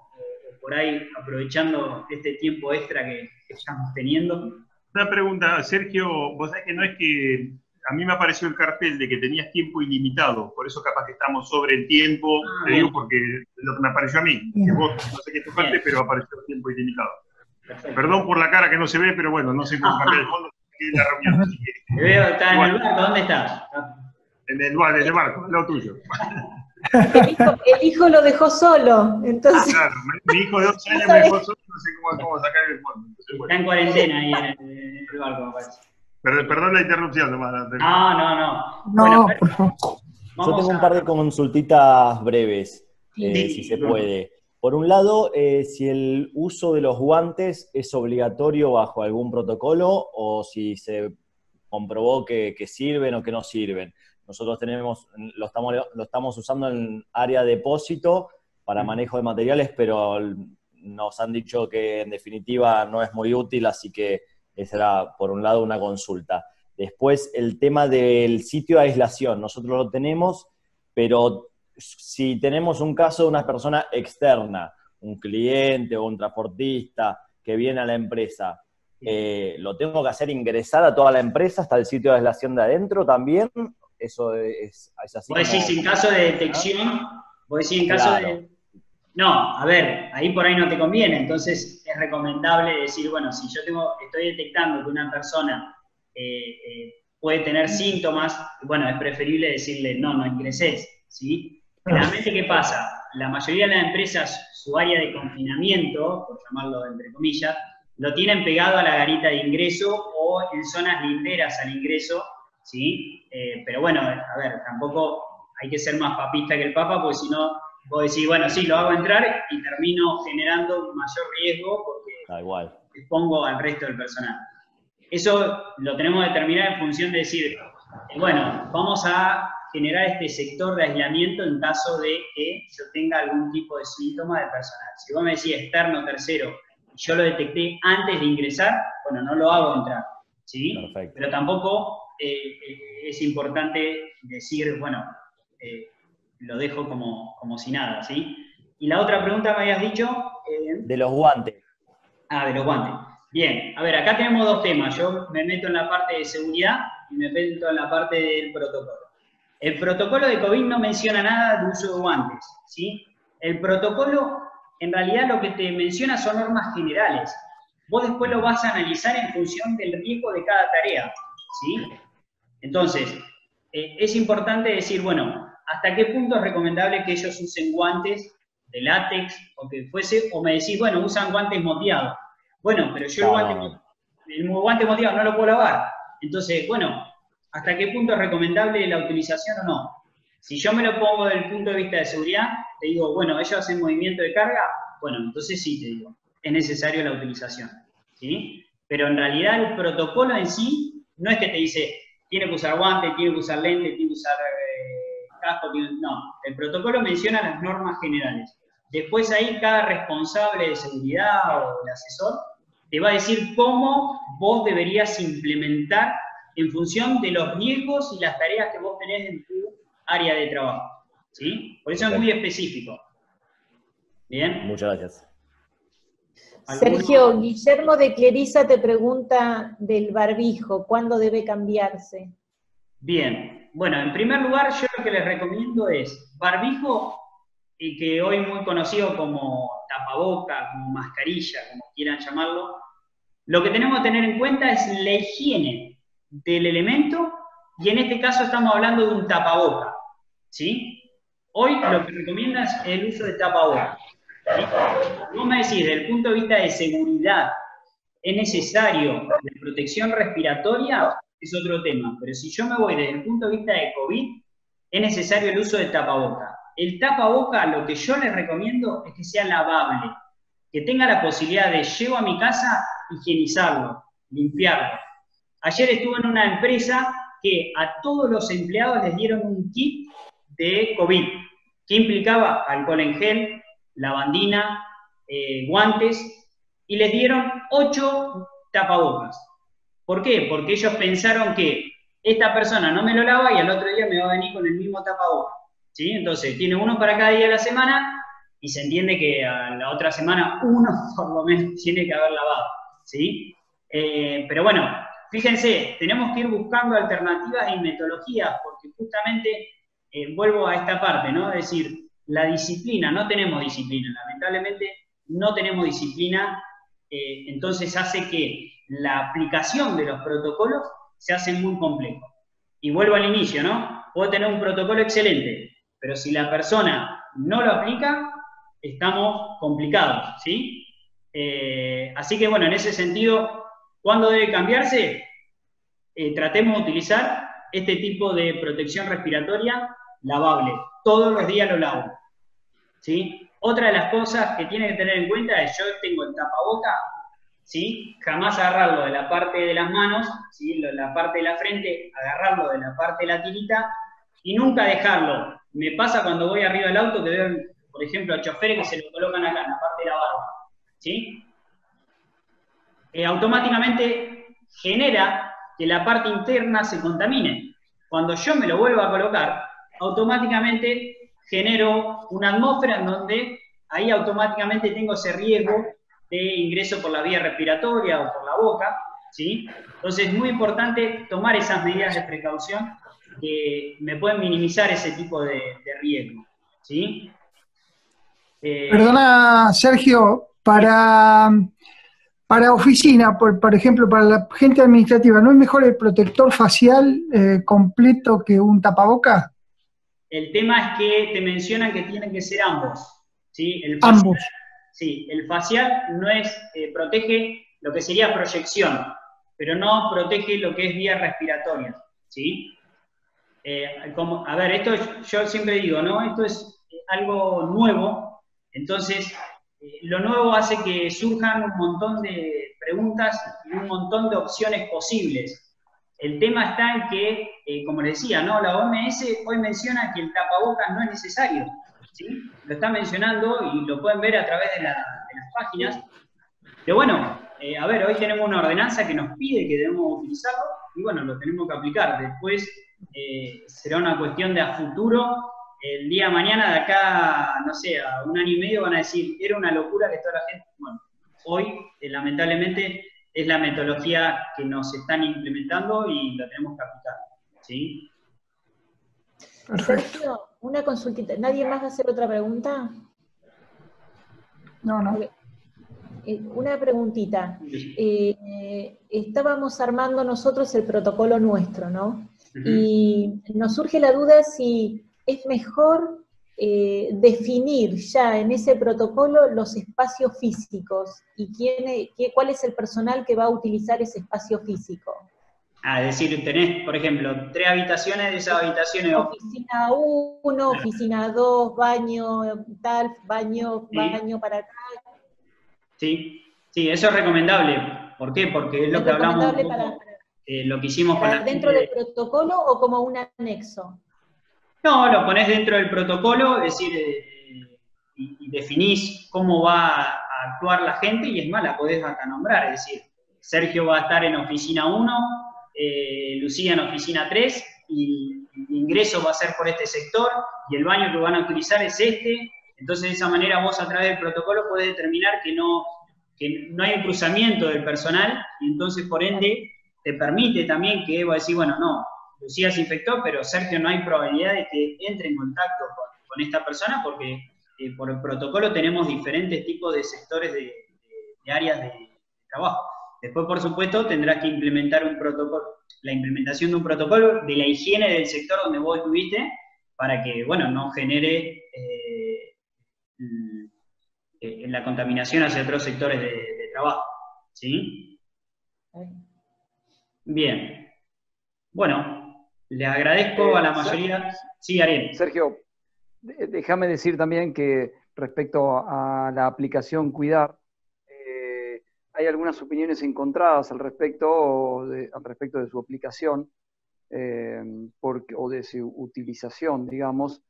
por ahí aprovechando este tiempo extra que estamos teniendo? Una pregunta, Sergio, vos sabés que no es que a mí me apareció el cartel de que tenías tiempo ilimitado, por eso capaz que estamos sobre el tiempo, te digo porque es lo que me apareció a mí, que vos no sé qué tocaste, pero apareció el tiempo ilimitado. Perfecto. Perdón por la cara que no se ve, pero bueno, no sé cómo cambiar el fondo, que es la reunión. Así que, te veo, está en el barco, ¿dónde estás? En el barco, lo tuyo. El hijo lo dejó solo, entonces... Claro, mi hijo de 12 años me dejó solo, no sé cómo sacar el fondo. Entonces, bueno. Está en cuarentena ahí en el barco, me parece. Perdón la interrupción, nomás. No. No, bueno, por favor. Yo tengo un par de consultitas breves, si se puede. Por un lado, si el uso de los guantes es obligatorio bajo algún protocolo o si se comprobó que sirven o que no sirven. Nosotros lo estamos usando en área de depósito para manejo de materiales, pero nos han dicho que en definitiva no es muy útil, así que esa era por un lado una consulta. Después el tema del sitio de aislación, nosotros lo tenemos, pero si tenemos un caso de una persona externa, un cliente o un transportista que viene a la empresa, ¿lo tengo que hacer ingresar a toda la empresa hasta el sitio de aislación de adentro también? Eso es así. Vos decís en caso de detección, vos decís en caso de... No, a ver, ahí por ahí no te conviene, entonces es recomendable decir, bueno, si yo estoy detectando que una persona puede tener síntomas, bueno, es preferible decirle, no ingreses, ¿sí? Realmente, ¿qué pasa? La mayoría de las empresas, su área de confinamiento, por llamarlo entre comillas, lo tienen pegado a la garita de ingreso o en zonas linderas al ingreso, ¿sí? Pero bueno, a ver, tampoco hay que ser más papista que el Papa, porque si no, vos decís, bueno, sí, lo hago entrar y termino generando mayor riesgo porque expongo al resto del personal. Eso lo tenemos que determinar en función de decir, bueno, vamos a generar este sector de aislamiento en caso de que yo tenga algún tipo de síntoma de personal. Si vos me decís externo, tercero, y yo lo detecté antes de ingresar, bueno, no lo hago entrar, ¿sí? Perfecto. Pero tampoco es importante decir, bueno, lo dejo como si nada, ¿sí? Y la otra pregunta me habías dicho... de los guantes. De los guantes. Bien, a ver, acá tenemos dos temas. Yo me meto en la parte de seguridad y me meto en la parte del protocolo. El protocolo de COVID no menciona nada de uso de guantes, ¿sí? El protocolo, en realidad, lo que te menciona son normas generales. Vos después lo vas a analizar en función del riesgo de cada tarea, ¿sí? Entonces, es importante decir, bueno, ¿hasta qué punto es recomendable que ellos usen guantes de látex o que fuese? O me decís, bueno, usan guantes moteados. Bueno, pero yo el guante moteado no lo puedo lavar. Entonces, bueno, ¿hasta qué punto es recomendable la utilización o no? Si yo me lo pongo desde el punto de vista de seguridad, te digo, bueno, ellos hacen movimiento de carga, bueno, entonces sí te digo, es necesario la utilización, ¿sí? Pero en realidad el protocolo en sí no es que te dice, tiene que usar guantes, tiene que usar lentes, tiene que usar casco, no. El protocolo menciona las normas generales. Después ahí cada responsable de seguridad o el asesor te va a decir cómo vos deberías implementar en función de los riesgos y las tareas que vos tenés en tu área de trabajo, ¿sí? Por eso es muy específico. ¿Bien? Muchas gracias. Sergio, Guillermo de Cleriza te pregunta del barbijo, ¿cuándo debe cambiarse? Bien, bueno, en primer lugar yo lo que les recomiendo es barbijo, y que hoy muy conocido como tapaboca, como mascarilla, como quieran llamarlo. Lo que tenemos que tener en cuenta es la higiene del elemento, y en este caso estamos hablando de un tapaboca, ¿sí? Hoy lo que recomienda es el uso de tapaboca, ¿sí? Vos me decís, desde el punto de vista de seguridad, ¿es necesario la protección respiratoria? Es otro tema, pero si yo me voy desde el punto de vista de COVID, es necesario el uso de tapaboca. El tapaboca, lo que yo les recomiendo es que sea lavable, que tenga la posibilidad de llevo a mi casa, higienizarlo, limpiarlo. Ayer estuve en una empresa que a todos los empleados les dieron un kit de COVID, ¿Qué implicaba? Alcohol en gel, lavandina, guantes, y les dieron 8 tapabocas. ¿Por qué? Porque ellos pensaron que esta persona no me lo lava y al otro día me va a venir con el mismo tapabocas, ¿sí? Entonces, tiene uno para cada día de la semana y se entiende que a la otra semana uno por lo menos tiene que haber lavado, ¿sí? Pero bueno, fíjense, tenemos que ir buscando alternativas y metodologías porque justamente vuelvo a esta parte, ¿no? Es decir, la disciplina, no tenemos disciplina, lamentablemente no tenemos disciplina, entonces hace que la aplicación de los protocolos se hace muy complejo. Y vuelvo al inicio, ¿no? Puedo tener un protocolo excelente, pero si la persona no lo aplica, estamos complicados, ¿sí? Así que bueno, en ese sentido, ¿cuándo debe cambiarse? Tratemos de utilizar este tipo de protección respiratoria lavable. Todos los días lo lavo, ¿sí? Otra de las cosas que tiene que tener en cuenta es, yo tengo el tapaboca, ¿sí? Jamás agarrarlo de la parte de las manos, ¿sí? La parte de la frente, agarrarlo de la parte de la tirita y nunca dejarlo. Me pasa cuando voy arriba del auto que veo, por ejemplo, a choferes que se lo colocan acá, en la parte de la barba, ¿sí? Automáticamente genera que la parte interna se contamine. Cuando yo me lo vuelvo a colocar, automáticamente genero una atmósfera en donde ahí automáticamente tengo ese riesgo de ingreso por la vía respiratoria o por la boca, ¿sí? Entonces es muy importante tomar esas medidas de precaución que me pueden minimizar ese tipo de riesgo, ¿sí? Perdona, Sergio, para oficina, por ejemplo, para la gente administrativa, ¿no es mejor el protector facial completo que un tapaboca? El tema es que te mencionan que tienen que ser ambos, ¿sí? Ambos. Sí, el facial no es, protege lo que sería proyección, pero no protege lo que es vías respiratorias, ¿sí? A ver, esto yo siempre digo, ¿no? Esto es algo nuevo, entonces lo nuevo hace que surjan un montón de preguntas y un montón de opciones posibles. El tema está en que, como les decía, ¿no? La OMS hoy menciona que el tapabocas no es necesario, ¿sí? Lo está mencionando y lo pueden ver a través de las páginas. Pero bueno, a ver, hoy tenemos una ordenanza que nos pide que debemos utilizarlo y bueno, lo tenemos que aplicar. Después será una cuestión de a futuro. El día de mañana, de acá, no sé, a un año y medio van a decir, era una locura que toda la gente... Bueno, hoy, lamentablemente, es la metodología que nos están implementando y la tenemos que aplicar, ¿sí? Sergio, una consultita. ¿Nadie más va a hacer otra pregunta? No. Una preguntita. Estábamos armando nosotros el protocolo nuestro, ¿no? Y nos surge la duda si es mejor definir ya en ese protocolo los espacios físicos y cuál es el personal que va a utilizar ese espacio físico. Es decir, tenés, por ejemplo, 3 habitaciones, de esas habitaciones... Oficina 1, oficina 2, baño tal, baño para acá. Sí, eso es recomendable. ¿Por qué? Porque es lo que hablamos un poco, lo que hicimos con la... ¿Dentro del protocolo o como un anexo? No, lo ponés dentro del protocolo, es decir, y definís cómo va a actuar la gente, y es más, la podés hasta nombrar, es decir, Sergio va a estar en oficina 1, Lucía en oficina 3, y el ingreso va a ser por este sector, y el baño que van a utilizar es este. Entonces, de esa manera vos a través del protocolo podés determinar que no hay un cruzamiento del personal, y entonces, por ende, te permite también que vos decís, bueno, no, Lucía se infectó, pero Sergio no hay probabilidad de que entre en contacto con esta persona, porque por el protocolo tenemos diferentes tipos de sectores de áreas de trabajo. Después, por supuesto, tendrás que implementar un protocolo, la implementación de un protocolo de la higiene del sector donde vos estuviste, para que, bueno, no genere la contaminación hacia otros sectores de trabajo, ¿sí? Bien. Bueno, les agradezco a la mayoría. Sí, Ariel. Sergio, déjame decir también que respecto a la aplicación Cuidar, hay algunas opiniones encontradas al respecto de su aplicación o de su utilización, digamos,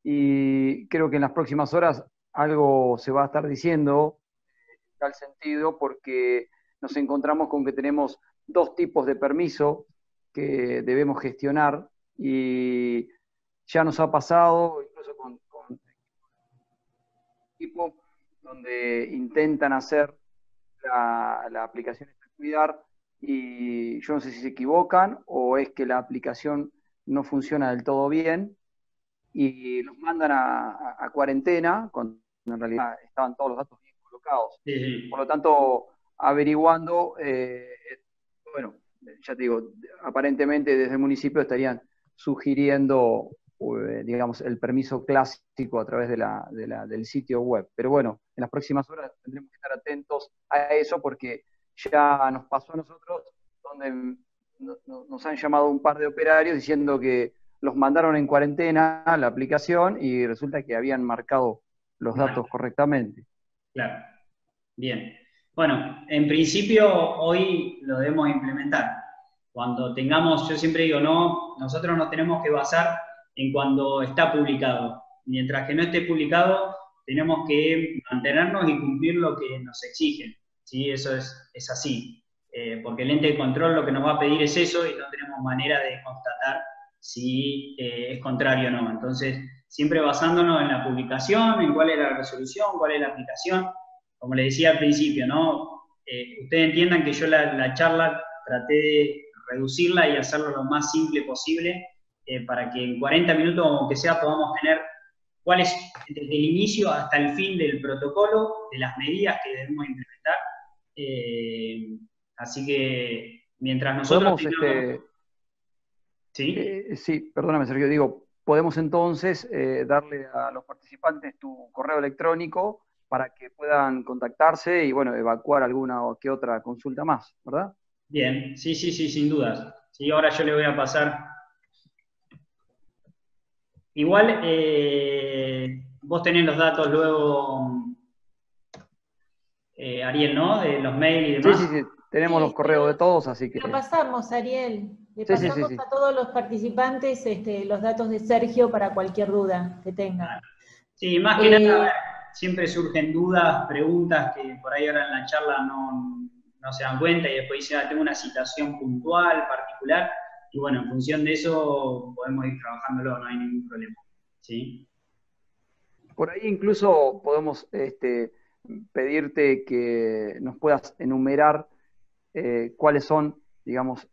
y creo que en las próximas horas algo se va a estar diciendo en tal sentido, porque nos encontramos con que tenemos 2 tipos de permiso que debemos gestionar, y ya nos ha pasado, incluso con equipos, donde intentan hacer la aplicación de cuidar, y yo no sé si se equivocan o es que la aplicación no funciona del todo bien, y los mandan a cuarentena, cuando en realidad estaban todos los datos bien colocados. Sí. Por lo tanto, averiguando, bueno, ya te digo, aparentemente desde el municipio estarían sugiriendo, digamos, el permiso clásico a través del sitio web. Pero bueno, en las próximas horas tendremos que estar atentos a eso, porque ya nos pasó a nosotros, donde nos han llamado un par de operarios diciendo que los mandaron en cuarentena a la aplicación y resulta que habían marcado los datos correctamente. Claro. Bien. Bueno, en principio hoy lo debemos implementar. Cuando tengamos, yo siempre digo, no, nosotros nos tenemos que basar en cuando está publicado. Mientras que no esté publicado, tenemos que mantenernos y cumplir lo que nos exigen. ¿Sí? Eso es así. Porque el ente de control lo que nos va a pedir es eso y no tenemos manera de constatar si es contrario o no. Entonces, siempre basándonos en la publicación, en cuál es la resolución, cuál es la aplicación. Como les decía al principio, ¿no? Ustedes entiendan que yo la charla traté de reducirla y hacerlo lo más simple posible, para que en 40 minutos, aunque sea, podamos tener cuál es, desde el inicio hasta el fin del protocolo, de las medidas que debemos implementar. Así que, mientras nosotros tengamos... ¿Sí? Sí, perdóname, Sergio, digo, podemos entonces darle a los participantes tu correo electrónico para que puedan contactarse y, bueno, evacuar alguna o que otra consulta más, ¿verdad? Bien, sí, sin dudas. Sí, ahora yo le voy a pasar. Igual, vos tenés los datos luego, Ariel, ¿no? De los mails y demás. Sí, tenemos los correos de todos, así que... Lo pasamos, Ariel. Le pasamos a todos los participantes los datos de Sergio para cualquier duda que tengan. Sí, más que nada, siempre surgen dudas, preguntas que por ahí ahora en la charla no se dan cuenta y después dicen, tengo una situación puntual, particular, y bueno, en función de eso podemos ir trabajándolo, no hay ningún problema. ¿Sí? Por ahí incluso podemos pedirte que nos puedas enumerar cuáles son, digamos,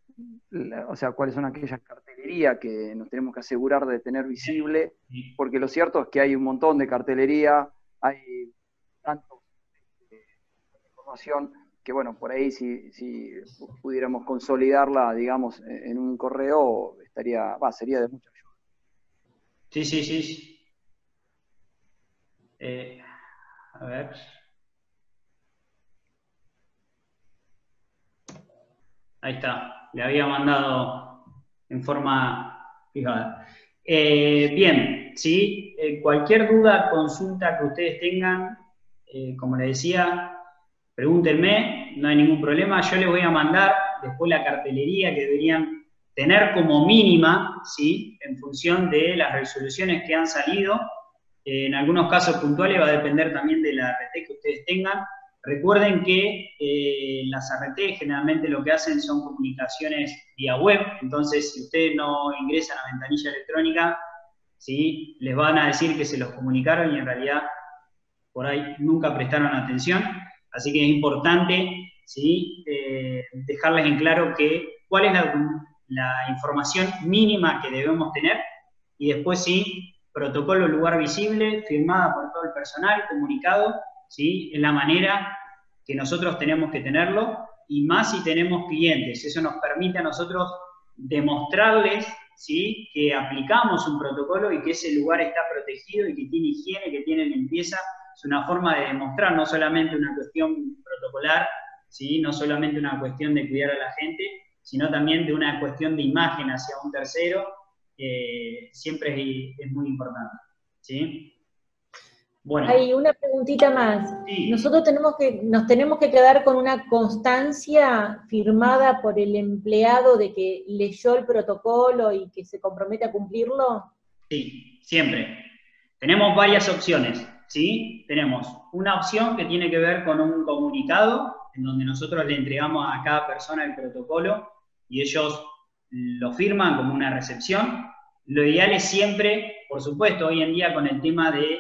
o sea, cuáles son aquellas cartelerías que nos tenemos que asegurar de tener visible, porque lo cierto es que hay un montón de cartelería, hay tanto información que, bueno, por ahí si pudiéramos consolidarla, digamos, en un correo, sería de mucha ayuda. Sí. A ver. Ahí está, le había mandado en forma fijada. Bien, ¿sí? Cualquier duda, consulta que ustedes tengan, como les decía, pregúntenme, no hay ningún problema. Yo les voy a mandar después la cartelería que deberían tener como mínima, ¿sí? En función de las resoluciones que han salido. En algunos casos puntuales va a depender también de la RT que ustedes tengan. Recuerden que las ART generalmente lo que hacen son comunicaciones vía web, entonces si ustedes no ingresan a ventanilla electrónica, ¿sí? Les van a decir que se los comunicaron y en realidad por ahí nunca prestaron atención, así que es importante, ¿sí? Dejarles en claro cuál es la información mínima que debemos tener y después sí, protocolo lugar visible, firmada por todo el personal, comunicado, ¿sí? Es la manera que nosotros tenemos que tenerlo, y más si tenemos clientes. Eso nos permite a nosotros demostrarles, ¿sí? Que aplicamos un protocolo y que ese lugar está protegido y que tiene higiene, que tiene limpieza. Es una forma de demostrar, no solamente una cuestión protocolar, ¿sí? No solamente una cuestión de cuidar a la gente, sino también de una cuestión de imagen hacia un tercero. Siempre es muy importante, ¿sí? Bueno. Hay una preguntita más. Sí. Nosotros nos tenemos que quedar con una constancia firmada por el empleado de que leyó el protocolo y que se compromete a cumplirlo. Sí, siempre. Tenemos varias opciones, ¿sí? Tenemos una opción que tiene que ver con un comunicado, en donde nosotros le entregamos a cada persona el protocolo y ellos lo firman como una recepción. Lo ideal es siempre, por supuesto, hoy en día con el tema de,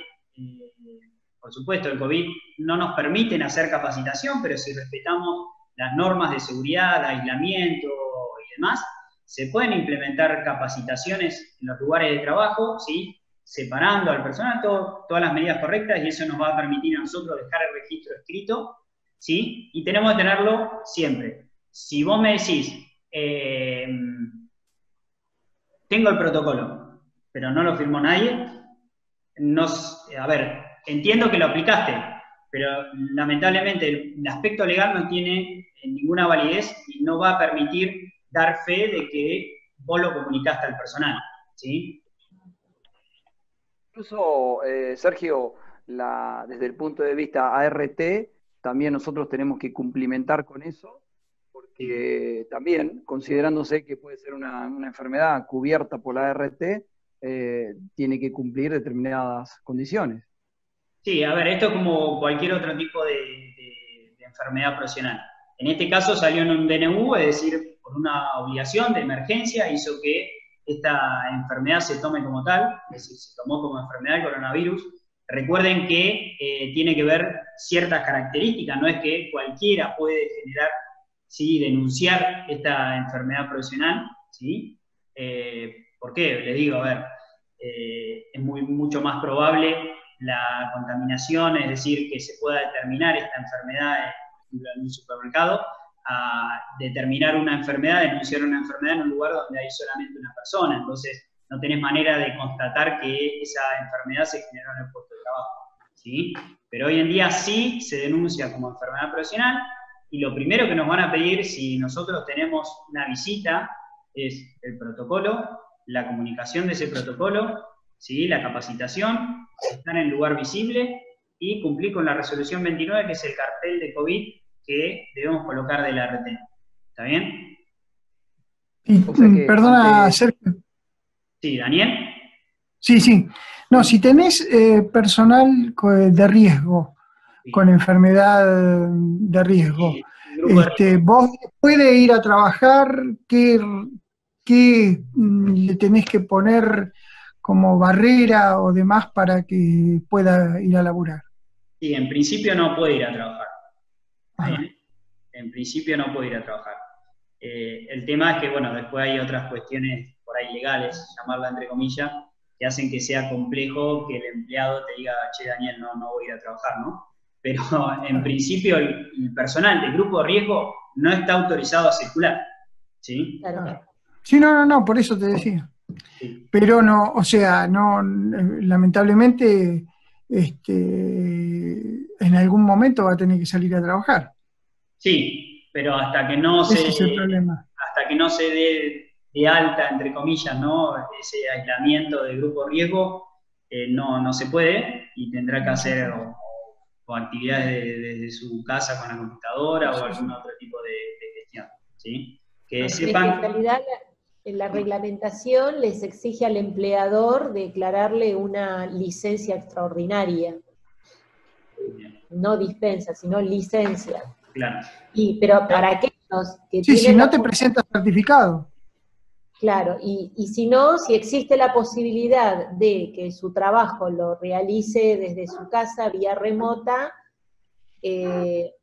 por supuesto, el COVID no nos permiten hacer capacitación, pero si respetamos las normas de seguridad, aislamiento y demás, se pueden implementar capacitaciones en los lugares de trabajo, ¿sí? Separando al personal, todas las medidas correctas, y eso nos va a permitir a nosotros dejar el registro escrito, ¿sí? Y tenemos que tenerlo siempre. Si vos me decís, tengo el protocolo, pero no lo firmó nadie, a ver, entiendo que lo aplicaste, pero lamentablemente el aspecto legal no tiene ninguna validez y no va a permitir dar fe de que vos lo comunicaste al personal, ¿sí? Incluso, Sergio, desde el punto de vista ART, también nosotros tenemos que cumplimentar con eso, porque también, considerándose que puede ser una enfermedad cubierta por la ART, tiene que cumplir determinadas condiciones. Sí, a ver, esto es como cualquier otro tipo de enfermedad profesional. En este caso salió en un DNU, es decir, por una obligación de emergencia, hizo que esta enfermedad se tome como tal, es decir, se tomó como enfermedad el coronavirus. Recuerden que tiene que ver ciertas características, no es que cualquiera puede generar, ¿sí?, denunciar esta enfermedad profesional, ¿sí? ¿Por qué? Les digo, a ver, es mucho más probable la contaminación, es decir, que se pueda determinar esta enfermedad en un supermercado, a determinar una enfermedad, denunciar una enfermedad en un lugar donde hay solamente una persona. Entonces, no tenés manera de constatar que esa enfermedad se generó en el puesto de trabajo, ¿sí? Pero hoy en día sí se denuncia como enfermedad profesional, y lo primero que nos van a pedir si nosotros tenemos una visita es el protocolo, la comunicación de ese protocolo, ¿sí?, la capacitación, estar en lugar visible y cumplir con la resolución 29, que es el cartel de COVID que debemos colocar de la ART. ¿Está bien? O sea que perdona, Sergio. Sí, Daniel. Sí. No, si tenés personal de riesgo, sí, con enfermedad de riesgo, sí, vos puede ir a trabajar, ¿qué le tenés que poner como barrera o demás para que pueda ir a laburar? Sí, en principio no puede ir a trabajar. En principio no puede ir a trabajar. El tema es que, bueno, después hay otras cuestiones por ahí legales, llamarla entre comillas, que hacen que sea complejo que el empleado te diga, che, Daniel, no voy a ir a trabajar, ¿no? Pero en principio el personal del grupo de riesgo no está autorizado a circular, ¿sí? Claro. Sí, no, por eso te decía. Sí. Pero no, o sea, no, lamentablemente, en algún momento va a tener que salir a trabajar. Sí, pero hasta que no se dé de alta, entre comillas, ¿no?, ese aislamiento del grupo de riesgo, no se puede, y tendrá que hacer o actividades desde su casa con la computadora o algún otro tipo de gestión, ¿sí? Que sepan... En realidad, la reglamentación les exige al empleador declararle una licencia extraordinaria. Bien. No dispensa, sino licencia. Claro. Pero para aquellos que sí, si no te presentas certificado. Claro, y si no, si existe la posibilidad de que su trabajo lo realice desde su casa vía remota,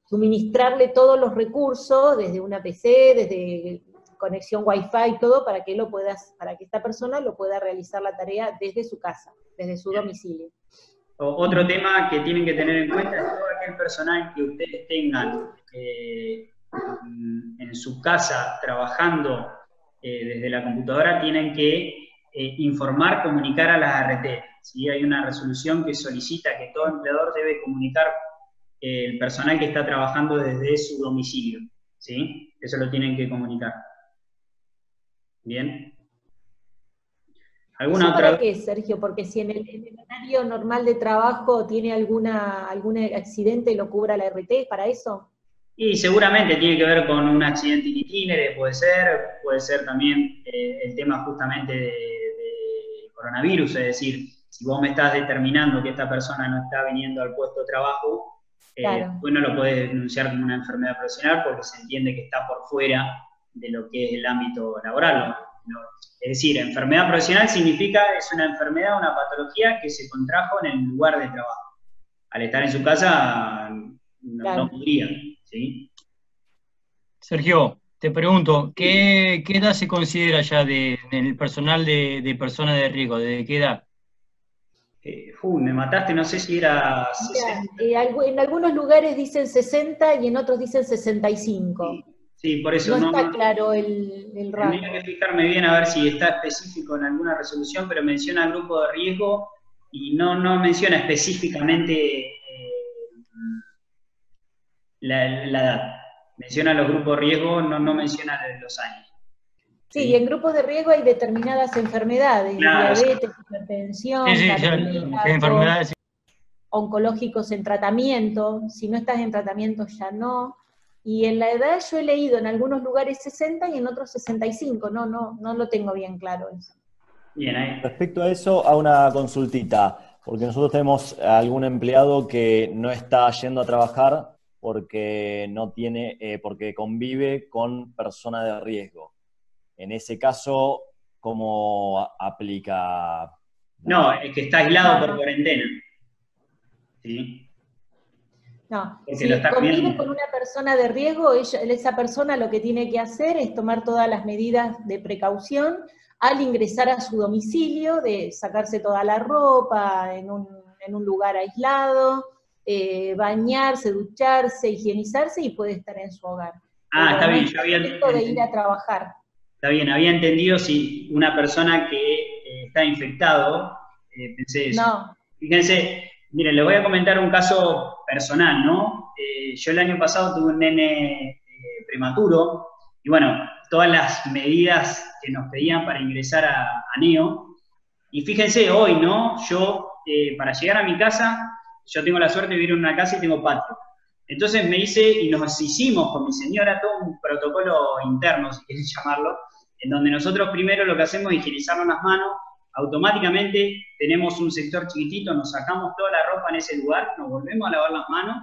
suministrarle todos los recursos desde una PC, desde conexión Wi-Fi y todo, para que esta persona lo pueda realizar la tarea desde su casa, desde su domicilio. Otro tema que tienen que tener en cuenta es todo aquel personal que ustedes tengan en su casa trabajando desde la computadora, tienen que informar, comunicar a las ART. ¿Sí? Hay una resolución que solicita que todo empleador debe comunicar el personal que está trabajando desde su domicilio, ¿sí? Eso lo tienen que comunicar. Bien. ¿Alguna otra? ¿Para qué, Sergio? Porque si en el horario normal de trabajo tiene algún accidente, ¿lo cubra la ART para eso? Y seguramente tiene que ver con un accidente in itinere, puede ser también el tema justamente de coronavirus, es decir, si vos me estás determinando que esta persona no está viniendo al puesto de trabajo, Claro. pues no lo podés denunciar como una enfermedad profesional porque se entiende que está por fuera de lo que es el ámbito laboral. Es decir, enfermedad profesional significa, es una enfermedad, una patología que se contrajo en el lugar de trabajo. Al estar en su casa, no podría, ¿sí? Sergio, te pregunto, ¿qué edad se considera ya del personal de personas de riesgo? ¿Desde qué edad? Me mataste, no sé si era 60. En algunos lugares dicen 60 y en otros dicen 65. Sí, por eso no está claro el rango. Tendría que fijarme bien a ver si está específico en alguna resolución, pero menciona grupo de riesgo y no menciona específicamente la edad. Menciona los grupos de riesgo, no menciona los años. Sí, en grupos de riesgo hay determinadas enfermedades, claro, diabetes, hipertensión, enfermedades oncológicos en tratamiento. Si no estás en tratamiento ya no. Y en la edad yo he leído en algunos lugares 60 y en otros 65, no lo tengo bien claro eso. Bien, ahí. Respecto a eso, a una consultita, porque nosotros tenemos algún empleado que no está yendo a trabajar porque no tiene, porque convive con personas de riesgo. En ese caso, ¿cómo aplica? No, es que está aislado por cuarentena. ¿Sí? No, si convive con una persona de riesgo, esa persona lo que tiene que hacer es tomar todas las medidas de precaución al ingresar a su domicilio, de sacarse toda la ropa en un lugar aislado, bañarse, ducharse, higienizarse y puede estar en su hogar. Está bien, yo había de ir a trabajar. Está bien, había entendido si una persona que está infectado, pensé eso. No. Fíjense, miren, les voy a comentar un caso personal, ¿no? Yo el año pasado tuve un nene prematuro, y bueno, todas las medidas que nos pedían para ingresar a NEO, y fíjense, hoy, ¿no? Yo, para llegar a mi casa, yo tengo la suerte de vivir en una casa y tengo patio. Entonces me hice, y nos hicimos con mi señora, todo un protocolo interno, si quieren llamarlo, en donde nosotros primero lo que hacemos es higienizarnos las manos, automáticamente tenemos un sector chiquitito, nos sacamos toda la ropa en ese lugar, nos volvemos a lavar las manos,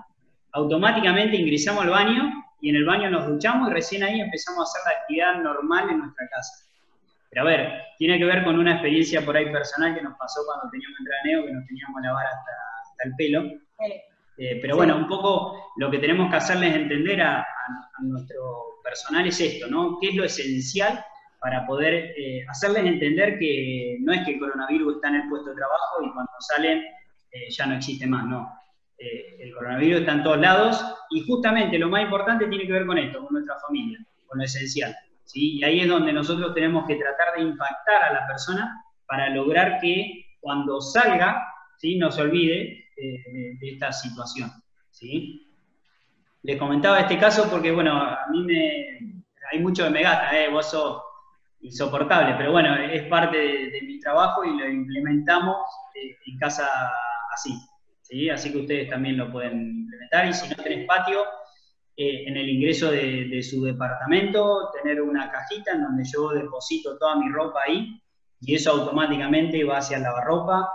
automáticamente ingresamos al baño, y en el baño nos duchamos, y recién ahí empezamos a hacer la actividad normal en nuestra casa. Pero a ver, tiene que ver con una experiencia por ahí personal que nos pasó cuando teníamos entreneo, que nos teníamos que lavar hasta el pelo. Pero bueno, un poco lo que tenemos que hacerles entender a nuestro personal es esto, ¿no? ¿Qué es lo esencial para poder hacerles entender que no es que el coronavirus está en el puesto de trabajo y cuando salen ya no existe más, no. El coronavirus está en todos lados y justamente lo más importante tiene que ver con esto, con nuestra familia, con lo esencial, ¿sí? Y ahí es donde nosotros tenemos que tratar de impactar a la persona para lograr que cuando salga, ¿sí?, no se olvide de esta situación, ¿sí? Les comentaba este caso porque, bueno, a mí hay mucho que me gasta, vos sos insoportable, pero bueno, es parte de mi trabajo y lo implementamos en casa así, ¿sí? Así que ustedes también lo pueden implementar, y si no tenés patio, en el ingreso de su departamento, tener una cajita en donde yo deposito toda mi ropa ahí, y eso automáticamente va hacia el lavarropa.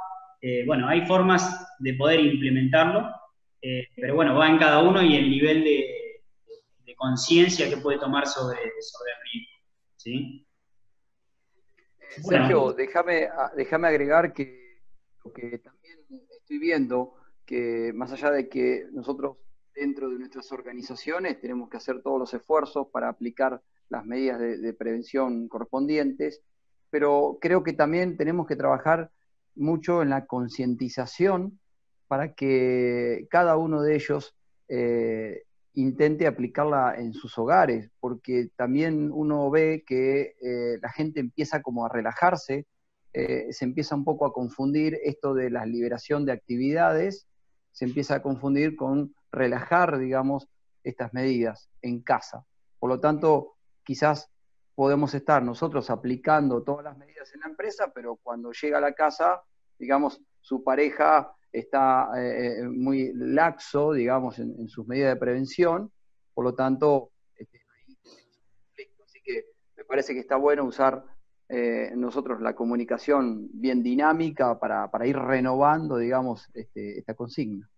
Bueno, hay formas de poder implementarlo, pero bueno, va en cada uno y el nivel de conciencia que puede tomar sobre el riesgo, ¿sí? Sergio, déjame agregar que lo que también estoy viendo, que más allá de que nosotros dentro de nuestras organizaciones tenemos que hacer todos los esfuerzos para aplicar las medidas de prevención correspondientes, pero creo que también tenemos que trabajar mucho en la concientización para que cada uno de ellos intente aplicarla en sus hogares, porque también uno ve que la gente empieza como a relajarse, se empieza un poco a confundir esto de la liberación de actividades, se empieza a confundir con relajar, digamos, estas medidas en casa. Por lo tanto, quizás podemos estar nosotros aplicando todas las medidas en la empresa, pero cuando llega a la casa, digamos, su pareja está muy laxo, digamos, en sus medidas de prevención, por lo tanto, ahí tenemos un conflicto. Así que me parece que está bueno usar nosotros la comunicación bien dinámica para ir renovando, digamos, esta consigna.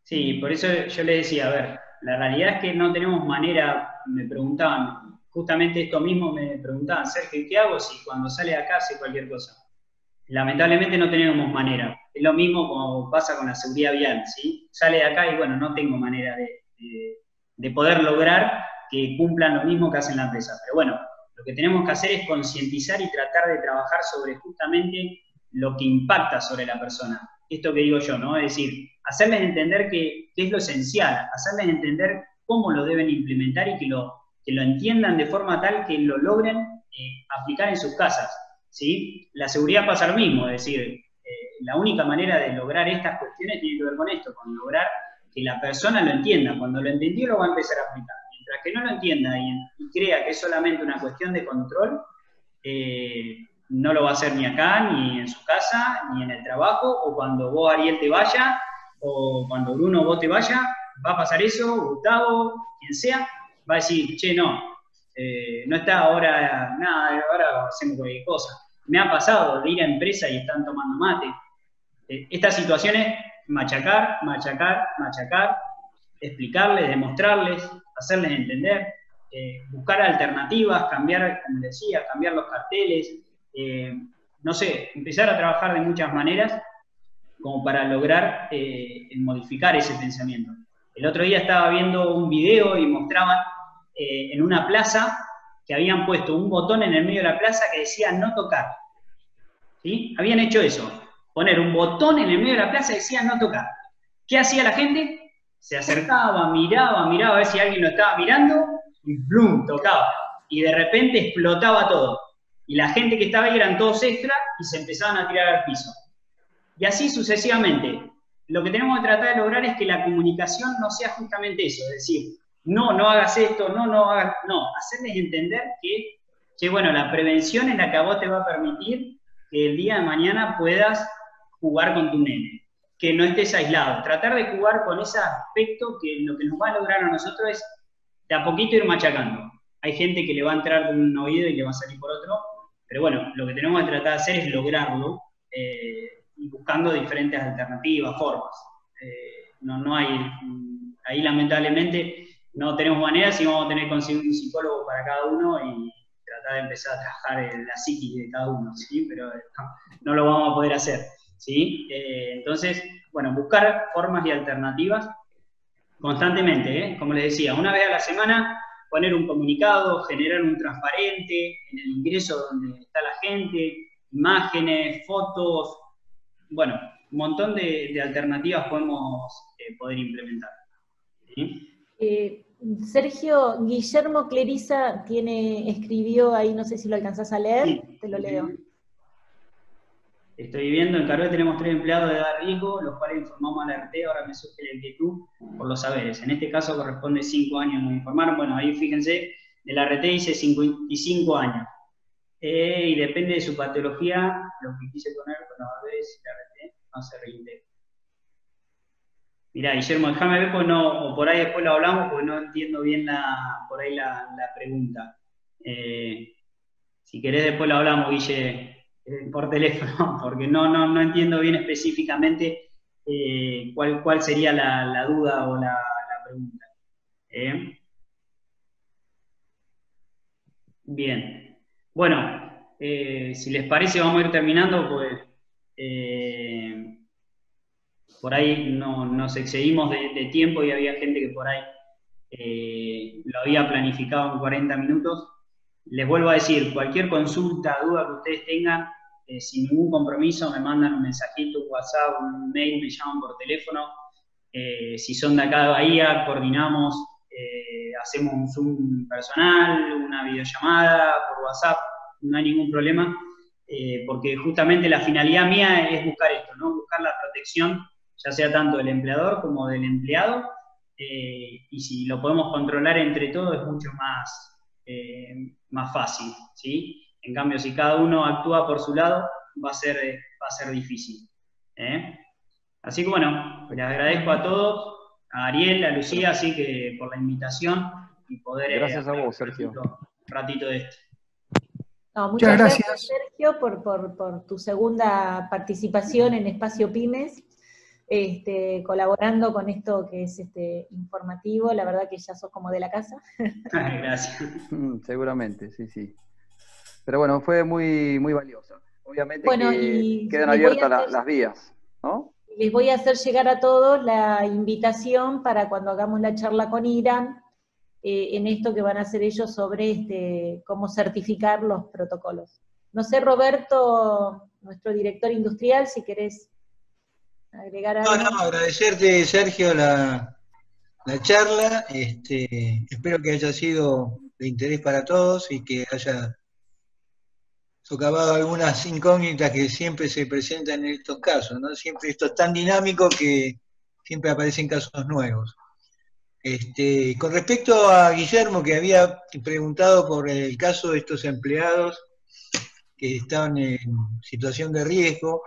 Sí, por eso yo le decía, a ver, la realidad es que no tenemos manera, me preguntaban, justamente esto mismo me preguntaban, Sergio, ¿qué hago si cuando sale de acá hace cualquier cosa? Lamentablemente no tenemos manera. Es lo mismo como pasa con la seguridad vial, ¿sí? Sale de acá y bueno, no tengo manera de poder lograr que cumplan lo mismo que hacen la empresa. Pero bueno, lo que tenemos que hacer es concientizar y tratar de trabajar sobre justamente lo que impacta sobre la persona. Esto que digo yo, ¿no? Es decir, hacerles entender qué es lo esencial, hacerles entender cómo lo deben implementar y que lo entiendan de forma tal que lo logren aplicar en sus casas, ¿sí? La seguridad pasa lo mismo, es decir, la única manera de lograr estas cuestiones tiene que ver con esto, con lograr que la persona lo entienda. Cuando lo entendió lo va a empezar a aplicar. Mientras que no lo entienda y crea que es solamente una cuestión de control, no lo va a hacer ni acá, ni en su casa, ni en el trabajo, o cuando vos, Ariel, te vaya, o cuando Bruno, vos te vaya, va a pasar eso, Gustavo, quien sea, va a decir, che, no está ahora nada, ahora hacemos cualquier cosa. Me ha pasado de ir a empresa y están tomando mate. Estas situaciones, machacar, explicarles, demostrarles, hacerles entender, buscar alternativas, cambiar, como decía, cambiar los carteles, no sé, empezar a trabajar de muchas maneras como para lograr modificar ese pensamiento. El otro día estaba viendo un video y mostraban en una plaza que habían puesto un botón en el medio de la plaza que decía no tocar. ¿Sí? Habían hecho eso, poner un botón en el medio de la plaza que decía no tocar. ¿Qué hacía la gente? Se acercaba, miraba a ver si alguien lo estaba mirando y ¡blum! Tocaba. Y de repente explotaba todo. Y la gente que estaba ahí eran todos extra y se empezaban a tirar al piso. Y así sucesivamente. Lo que tenemos que tratar de lograr es que la comunicación no sea justamente eso, es decir, no hagas esto, no hagas, no, hacerles entender que bueno, la prevención es la que a vos te va a permitir que el día de mañana puedas jugar con tu nene, que no estés aislado, tratar de jugar con ese aspecto que lo que nos va a lograr a nosotros es de a poquito ir machacando. Hay gente que le va a entrar de un oído y le va a salir por otro, pero bueno, lo que tenemos que tratar de hacer es lograrlo, buscando diferentes alternativas, formas. No hay, ahí lamentablemente no tenemos maneras y vamos a tener que conseguir un psicólogo para cada uno y tratar de empezar a trabajar en la psiquis de cada uno, ¿sí? Pero no lo vamos a poder hacer, ¿sí? Entonces, bueno, buscar formas y alternativas constantemente, como les decía, una vez a la semana poner un comunicado, generar un transparente en el ingreso donde está la gente, imágenes, fotos, bueno, un montón de alternativas podemos poder implementar. ¿Sí? Sergio, Guillermo Cleriza escribió ahí, no sé si lo alcanzás a leer, sí, te lo leo. Estoy viendo, en Caroe tenemos 3 empleados de edad de riesgo, los cuales informamos a la RT, ahora me surge la inquietud por los saberes. En este caso corresponde 5 años, nos informaron, bueno, ahí fíjense, de la RT dice 55 años. Y depende de su patología, lo que quise poner con los saberes y la RT no se reintegra. Mirá, Guillermo, déjame ver, pues no, o por ahí después lo hablamos, porque no entiendo bien la pregunta. Si querés después lo hablamos, Guille, por teléfono, porque no entiendo bien específicamente cuál sería la duda o la pregunta. Bien. Bueno, si les parece vamos a ir terminando, pues por ahí nos excedimos de tiempo y había gente que por ahí lo había planificado en 40 minutos. Les vuelvo a decir, cualquier consulta, duda que ustedes tengan, sin ningún compromiso, me mandan un mensajito, un WhatsApp, un mail, me llaman por teléfono. Si son de acá de Bahía, coordinamos, hacemos un Zoom personal, una videollamada por WhatsApp, no hay ningún problema, porque justamente la finalidad mía es buscar esto, ¿no? Buscar la protección, ya sea tanto del empleador como del empleado, y si lo podemos controlar entre todos es mucho más fácil, ¿sí? En cambio, si cada uno actúa por su lado, va a ser difícil. Así que bueno, les agradezco a todos, a Ariel, a Lucía, así que por la invitación y poder... Gracias a vos, Sergio. Un ratito de esto. No, muchas gracias, Sergio, por tu segunda participación en Espacio Pymes, colaborando con esto que es informativo. La verdad que ya sos como de la casa. Gracias. Seguramente, sí, sí. Pero bueno, fue muy, muy valioso. Obviamente bueno, que quedan abiertas las vías, ¿no? Les voy a hacer llegar a todos la invitación para cuando hagamos la charla con Irán, en esto que van a hacer ellos sobre cómo certificar los protocolos. No sé, Roberto, nuestro director industrial, si querés agregar algo. No, agradecerte, Sergio, la charla. Espero que haya sido de interés para todos y que haya socavado algunas incógnitas que siempre se presentan en estos casos, ¿no? Siempre esto es tan dinámico que siempre aparecen casos nuevos. Con respecto a Guillermo, que había preguntado por el caso de estos empleados que estaban en situación de riesgo,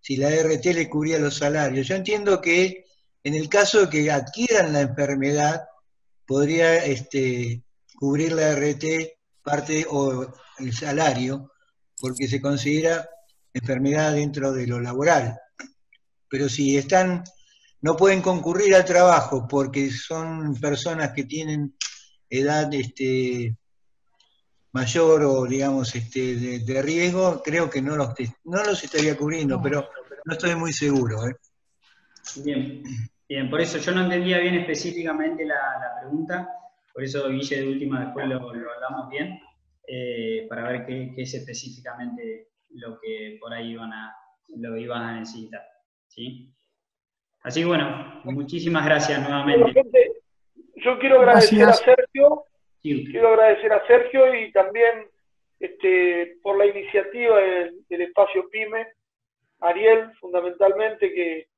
si la RT le cubría los salarios. Yo entiendo que en el caso de que adquieran la enfermedad, podría cubrir la RT parte o el salario, porque se considera enfermedad dentro de lo laboral. Pero si no pueden concurrir al trabajo porque son personas que tienen edad mayor o, digamos, de riesgo, creo que no los estaría cubriendo, pero no estoy muy seguro. Bien, bien, por eso yo no entendía bien específicamente la pregunta, por eso, Guille, de última después lo hablamos bien, para ver qué es específicamente lo que por ahí lo iban a necesitar, ¿sí? Así que bueno, muchísimas gracias nuevamente. Bueno, gente, yo quiero agradecer a Sergio, y también por la iniciativa del Espacio PYME, Ariel, fundamentalmente, que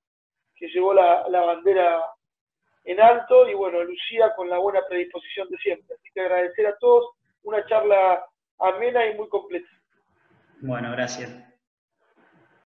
llevó la bandera en alto, y bueno, Lucía con la buena predisposición de siempre. Así que agradecer a todos, una charla amena y muy completa. Bueno, gracias.